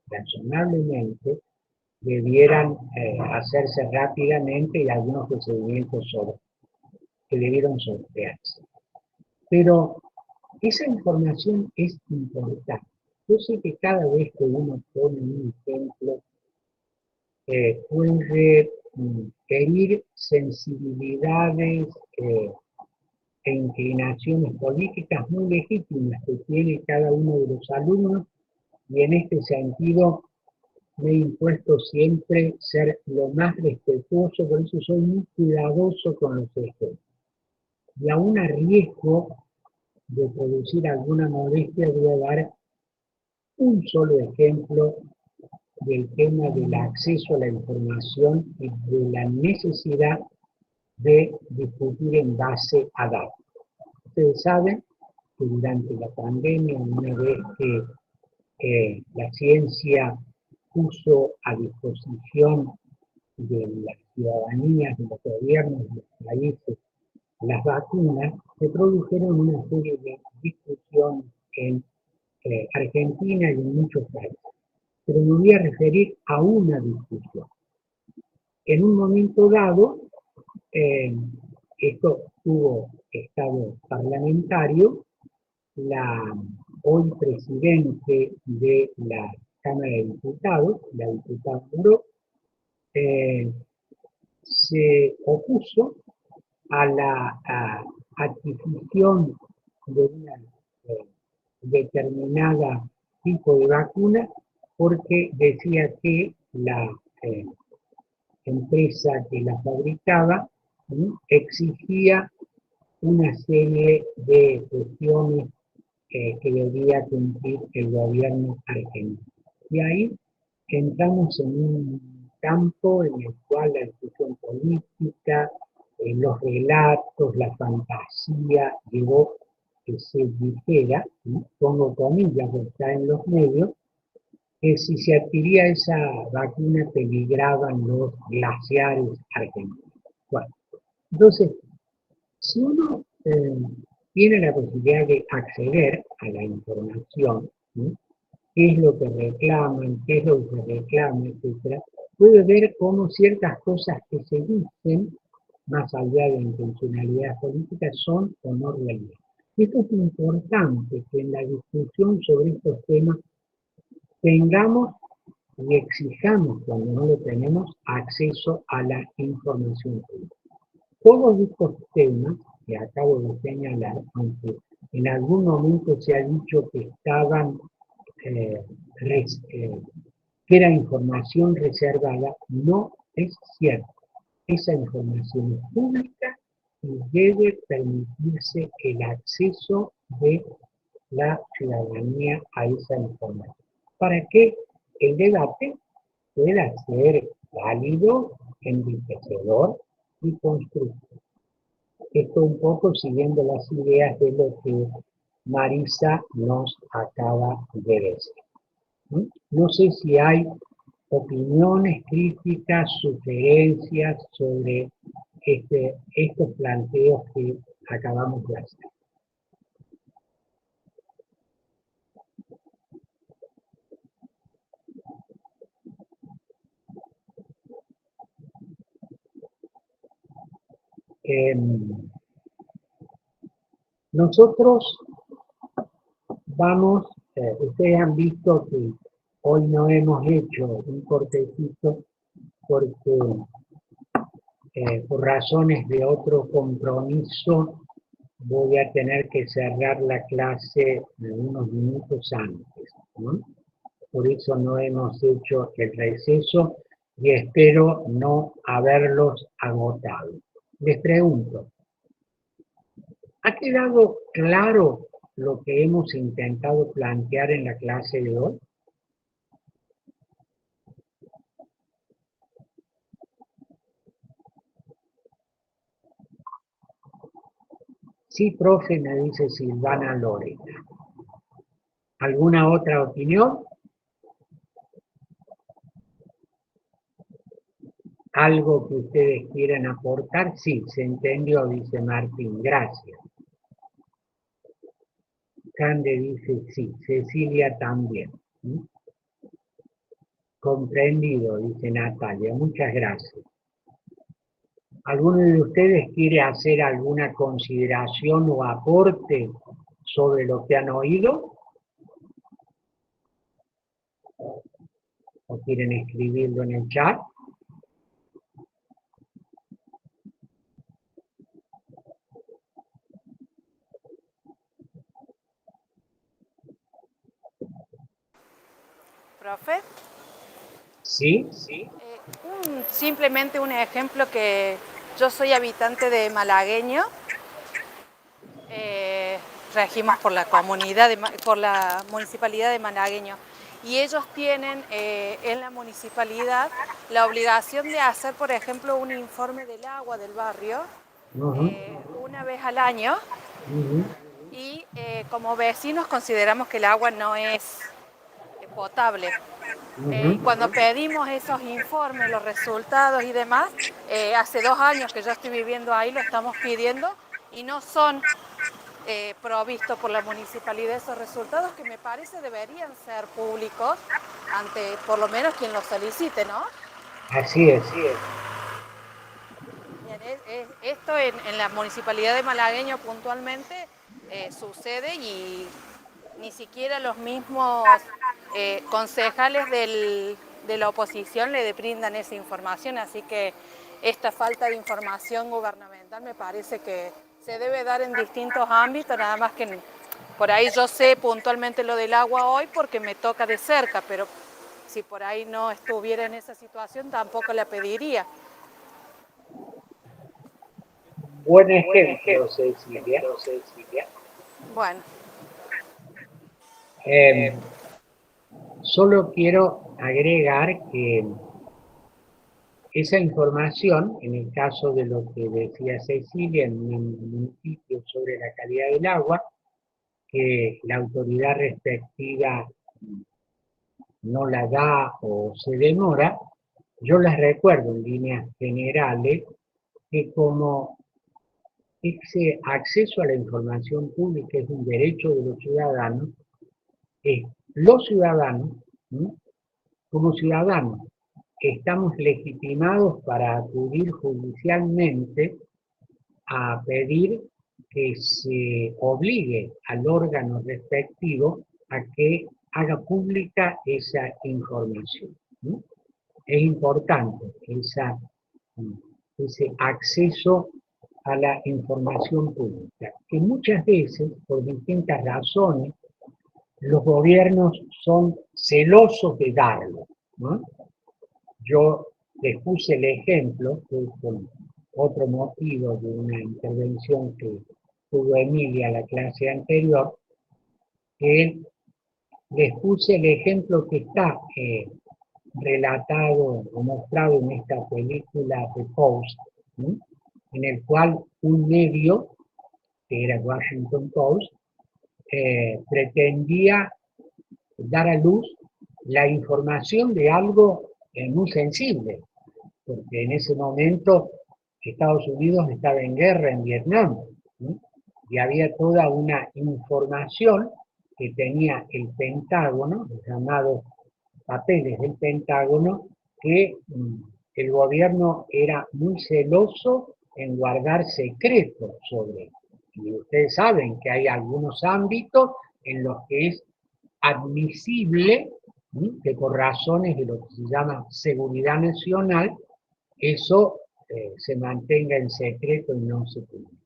razonablemente debieran hacerse rápidamente y algunos procedimientos que debieron sortearse. Pero esa información es importante. Yo sé que cada vez que uno pone un ejemplo, puede herir sensibilidades e inclinaciones políticas muy legítimas que tiene cada uno de los alumnos, y en este sentido me he impuesto siempre ser lo más respetuoso, por eso soy muy cuidadoso con los ejemplos. Y aún a riesgo de producir alguna molestia, voy a dar un solo ejemplo del tema del acceso a la información y de la necesidad de discutir en base a datos. Ustedes saben que durante la pandemia, una vez que la ciencia puso a disposición de las ciudadanías, de los gobiernos, de los países, las vacunas, se produjeron una serie de discusiones en Argentina y en muchos países. Pero me voy a referir a una discusión. En un momento dado, esto tuvo estado parlamentario, la hoy presidente de la Cámara de Diputados, la diputada Muro, se opuso a la adquisición de una determinada tipo de vacuna porque decía que la empresa que la fabricaba exigía una serie de cuestiones que debía cumplir el gobierno argentino. Y ahí entramos en un campo en el cual la discusión política, los relatos, la fantasía llevó que se dijera, pongo comillas que está en los medios, que si se adquiría esa vacuna peligraban los glaciares argentinos. Bueno, entonces, si uno tiene la posibilidad de acceder a la información, ¿sí? ¿Qué es lo que reclaman, qué es lo que se reclama, etcétera? Puede ver cómo ciertas cosas que se dicen, más allá de intencionalidades políticas, son o no realidad. Esto es importante que en la discusión sobre estos temas tengamos y exijamos, cuando no lo tenemos, acceso a la información pública. Todos estos temas que acabo de señalar, aunque en algún momento se ha dicho que estaban, que era información reservada, no es cierto. Esa información es pública y debe permitirse el acceso de la ciudadanía a esa información, para que el debate pueda ser válido, enriquecedor y constructivo. Esto un poco siguiendo las ideas de lo que Marisa nos acaba de decir. No sé si hay opiniones, críticas, sugerencias sobre estos planteos que acabamos de hacer. Nosotros vamos, ustedes han visto que hoy no hemos hecho un cortecito porque por razones de otro compromiso voy a tener que cerrar la clase unos minutos antes, ¿no? Por eso no hemos hecho el receso y espero no haberlos agotado. Les pregunto, ¿ha quedado claro lo que hemos intentado plantear en la clase de hoy? Sí, profe, me dice Silvana Lorena. ¿Alguna otra opinión? ¿Algo que ustedes quieran aportar? Sí, se entendió, dice Martín, gracias. Cande dice sí, Cecilia también. Comprendido, dice Natalia, muchas gracias. ¿Alguno de ustedes quiere hacer alguna consideración o aporte sobre lo que han oído? ¿O quieren escribirlo en el chat? Profe. Sí. Simplemente un ejemplo que yo soy habitante de Malagueño, regimos por la comunidad, por la municipalidad de Malagueño, y ellos tienen en la municipalidad la obligación de hacer, por ejemplo, un informe del agua del barrio una vez al año, y como vecinos consideramos que el agua no es potable. Y cuando pedimos esos informes, los resultados y demás, hace 2 años que yo estoy viviendo ahí, lo estamos pidiendo y no son provistos por la municipalidad esos resultados, que me parece deberían ser públicos ante por lo menos quien los solicite, ¿no? Así es. Bien, esto en la municipalidad de Malagueño puntualmente sucede, y ni siquiera los mismos concejales de la oposición le brindan esa información, así que esta falta de información gubernamental me parece que se debe dar en distintos ámbitos, nada más que por ahí yo sé puntualmente lo del agua hoy porque me toca de cerca, pero si por ahí no estuviera en esa situación tampoco la pediría. Buen ejemplo, Cecilia. Bueno. Solo quiero agregar que esa información, en el caso de lo que decía Cecilia, en un municipio sobre la calidad del agua, que la autoridad respectiva no la da o se demora, yo les recuerdo en líneas generales que como ese acceso a la información pública es un derecho de los ciudadanos, los ciudadanos, ¿sí?, como ciudadanos, estamos legitimados para acudir judicialmente a pedir que se obligue al órgano respectivo a que haga pública esa información, ¿sí? Es importante ese acceso a la información pública, que muchas veces, por distintas razones, los gobiernos son celosos de darlo, ¿no? Yo les puse el ejemplo, con otro motivo de una intervención que tuvo Emilia en la clase anterior, que les puse el ejemplo que está relatado o mostrado en esta película de Post, ¿sí?, en el cual un medio, que era Washington Post, pretendía dar a luz la información de algo muy sensible, porque en ese momento Estados Unidos estaba en guerra en Vietnam, ¿sí?, y había toda una información que tenía el Pentágono, los llamados papeles del Pentágono, que el gobierno era muy celoso en guardar secretos sobre. Y ustedes saben que hay algunos ámbitos en los que es admisible, ¿sí?, que por razones de lo que se llama seguridad nacional, eso se mantenga en secreto y no se publique.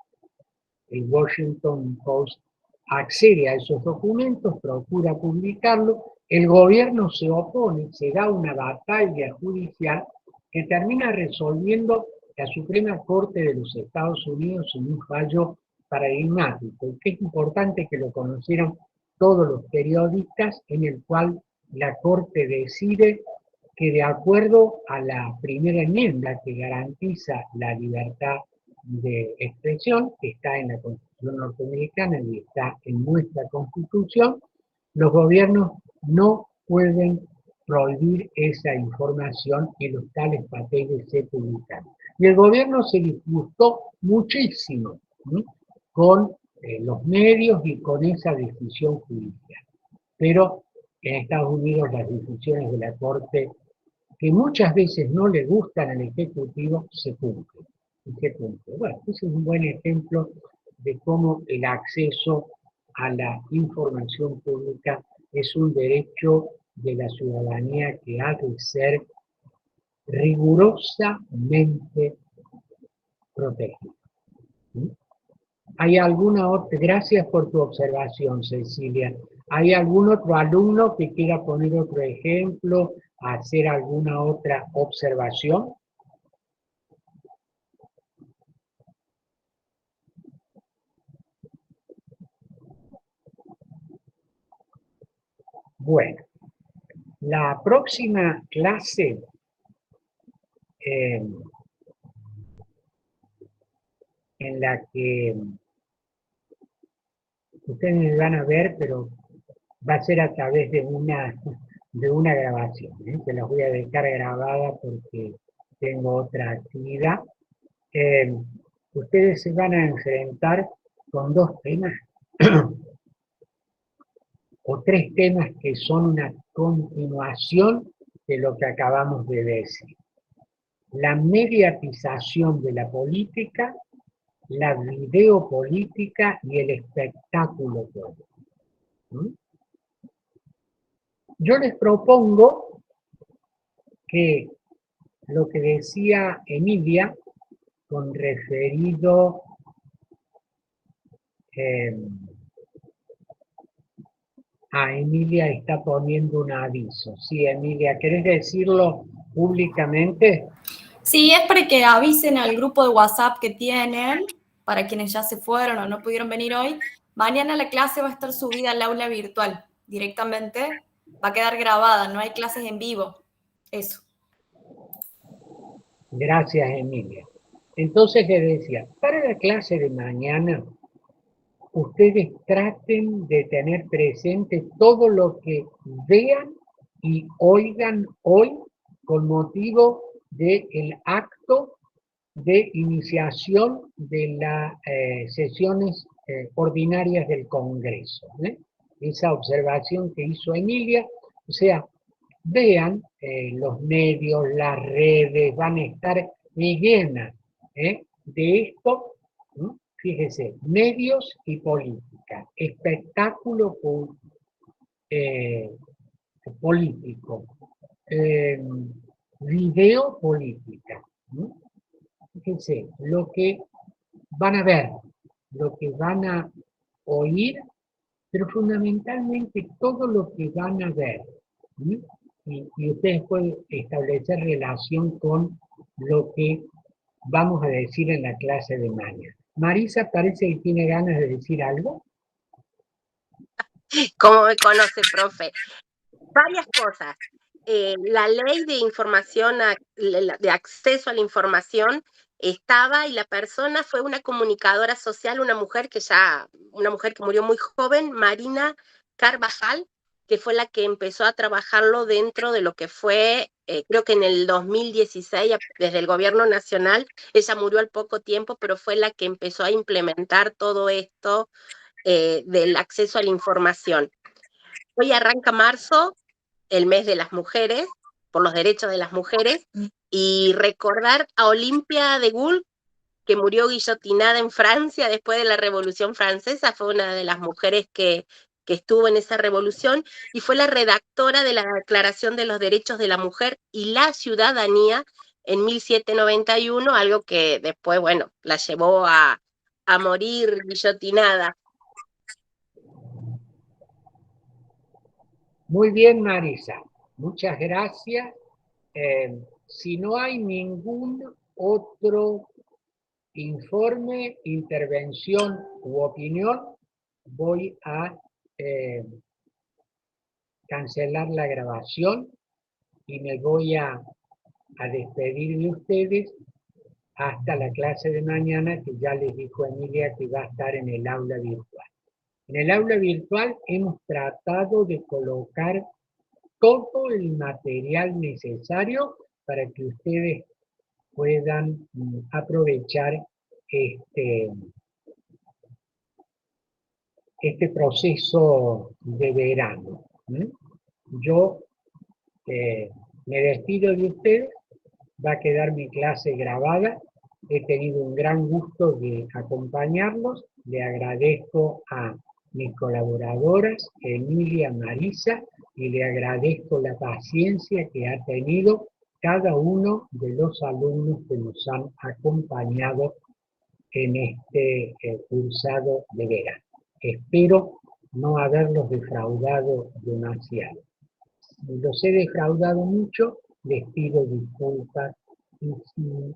El Washington Post accede a esos documentos, procura publicarlo, el gobierno se opone, se da una batalla judicial que termina resolviendo la Suprema Corte de los Estados Unidos en un fallo paradigmático, y que es importante que lo conocieran todos los periodistas, en el cual la Corte decide que de acuerdo a la primera enmienda que garantiza la libertad de expresión, que está en la Constitución norteamericana y está en nuestra Constitución, los gobiernos no pueden prohibir esa información y los tales papeles se publican. Y el gobierno se disgustó muchísimo, ¿sí?, con los medios y con esa decisión judicial. Pero en Estados Unidos las decisiones de la Corte, que muchas veces no le gustan al Ejecutivo, se cumplen. Bueno, ese es un buen ejemplo de cómo el acceso a la información pública es un derecho de la ciudadanía que ha de ser rigurosamente protegido. ¿Sí? ¿Hay alguna otra? Gracias por tu observación, Cecilia. ¿Hay algún otro alumno que quiera poner otro ejemplo, hacer alguna otra observación? Bueno, la próxima clase en la que ustedes me van a ver, pero va a ser a través de una grabación, ¿eh? Se las voy a dejar grabada porque tengo otra actividad. Ustedes se van a enfrentar con dos temas o tres temas que son una continuación de lo que acabamos de decir. La mediatización de la política, la videopolítica y el espectáculo político. ¿Mm? Yo les propongo que lo que decía Emilia con referido Emilia está poniendo un aviso. Sí, Emilia, ¿querés decirlo públicamente? Sí, es para que avisen al grupo de WhatsApp que tienen, para quienes ya se fueron o no pudieron venir hoy. Mañana la clase va a estar subida al aula virtual directamente, va a quedar grabada, no hay clases en vivo. Eso. Gracias, Emilia. Entonces le decía, para la clase de mañana, ustedes traten de tener presente todo lo que vean y oigan hoy con motivo del acto de iniciación de las sesiones ordinarias del Congreso. Esa observación que hizo Emilia, o sea, vean los medios, las redes, van a estar llenas de esto. ¿No? Fíjese, medios y política, espectáculo político, video política. ¿No? Fíjense, lo que van a ver, lo que van a oír, pero fundamentalmente todo lo que van a ver. ¿Sí? Y ustedes pueden establecer relación con lo que vamos a decir en la clase de mañana. Marisa parece que tiene ganas de decir algo. ¿Cómo me conoce, profe? Varias cosas. La ley de información, de acceso a la información estaba y la persona fue una comunicadora social, una mujer que murió muy joven, Marina Carvajal, que fue la que empezó a trabajarlo dentro de lo que fue, creo que en el 2016, desde el gobierno nacional. Ella murió al poco tiempo, pero fue la que empezó a implementar todo esto del acceso a la información. Hoy arranca marzo, el mes de las mujeres, por los derechos de las mujeres, y recordar a Olimpia de Gaulle, que murió guillotinada en Francia después de la Revolución Francesa. Fue una de las mujeres que estuvo en esa revolución y fue la redactora de la Declaración de los Derechos de la Mujer y la Ciudadanía en 1791, algo que después, bueno, la llevó a morir guillotinada. Muy bien, Marisa. Muchas gracias. Si no hay ningún otro informe, intervención u opinión, voy a cancelar la grabación y me voy a despedir de ustedes hasta la clase de mañana, que ya les dijo Emilia que va a estar en el aula virtual. En el aula virtual hemos tratado de colocar todo el material necesario para que ustedes puedan aprovechar este proceso de verano. Yo me despido de ustedes, va a quedar mi clase grabada. He tenido un gran gusto de acompañarlos. Le agradezco a mis colaboradoras, Emilia, Marisa, y le agradezco la paciencia que ha tenido cada uno de los alumnos que nos han acompañado en este cursado de verano. Espero no haberlos defraudado demasiado. Si los he defraudado mucho, les pido disculpas, y si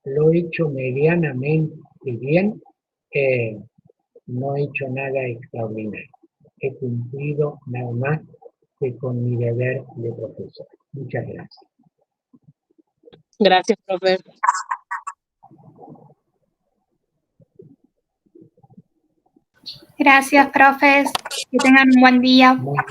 lo he hecho medianamente bien, no he hecho nada extraordinario. He cumplido nada más que con mi deber de profesor. Muchas gracias. Gracias, profe. Gracias, profes. Que tengan un buen día. Muy bien.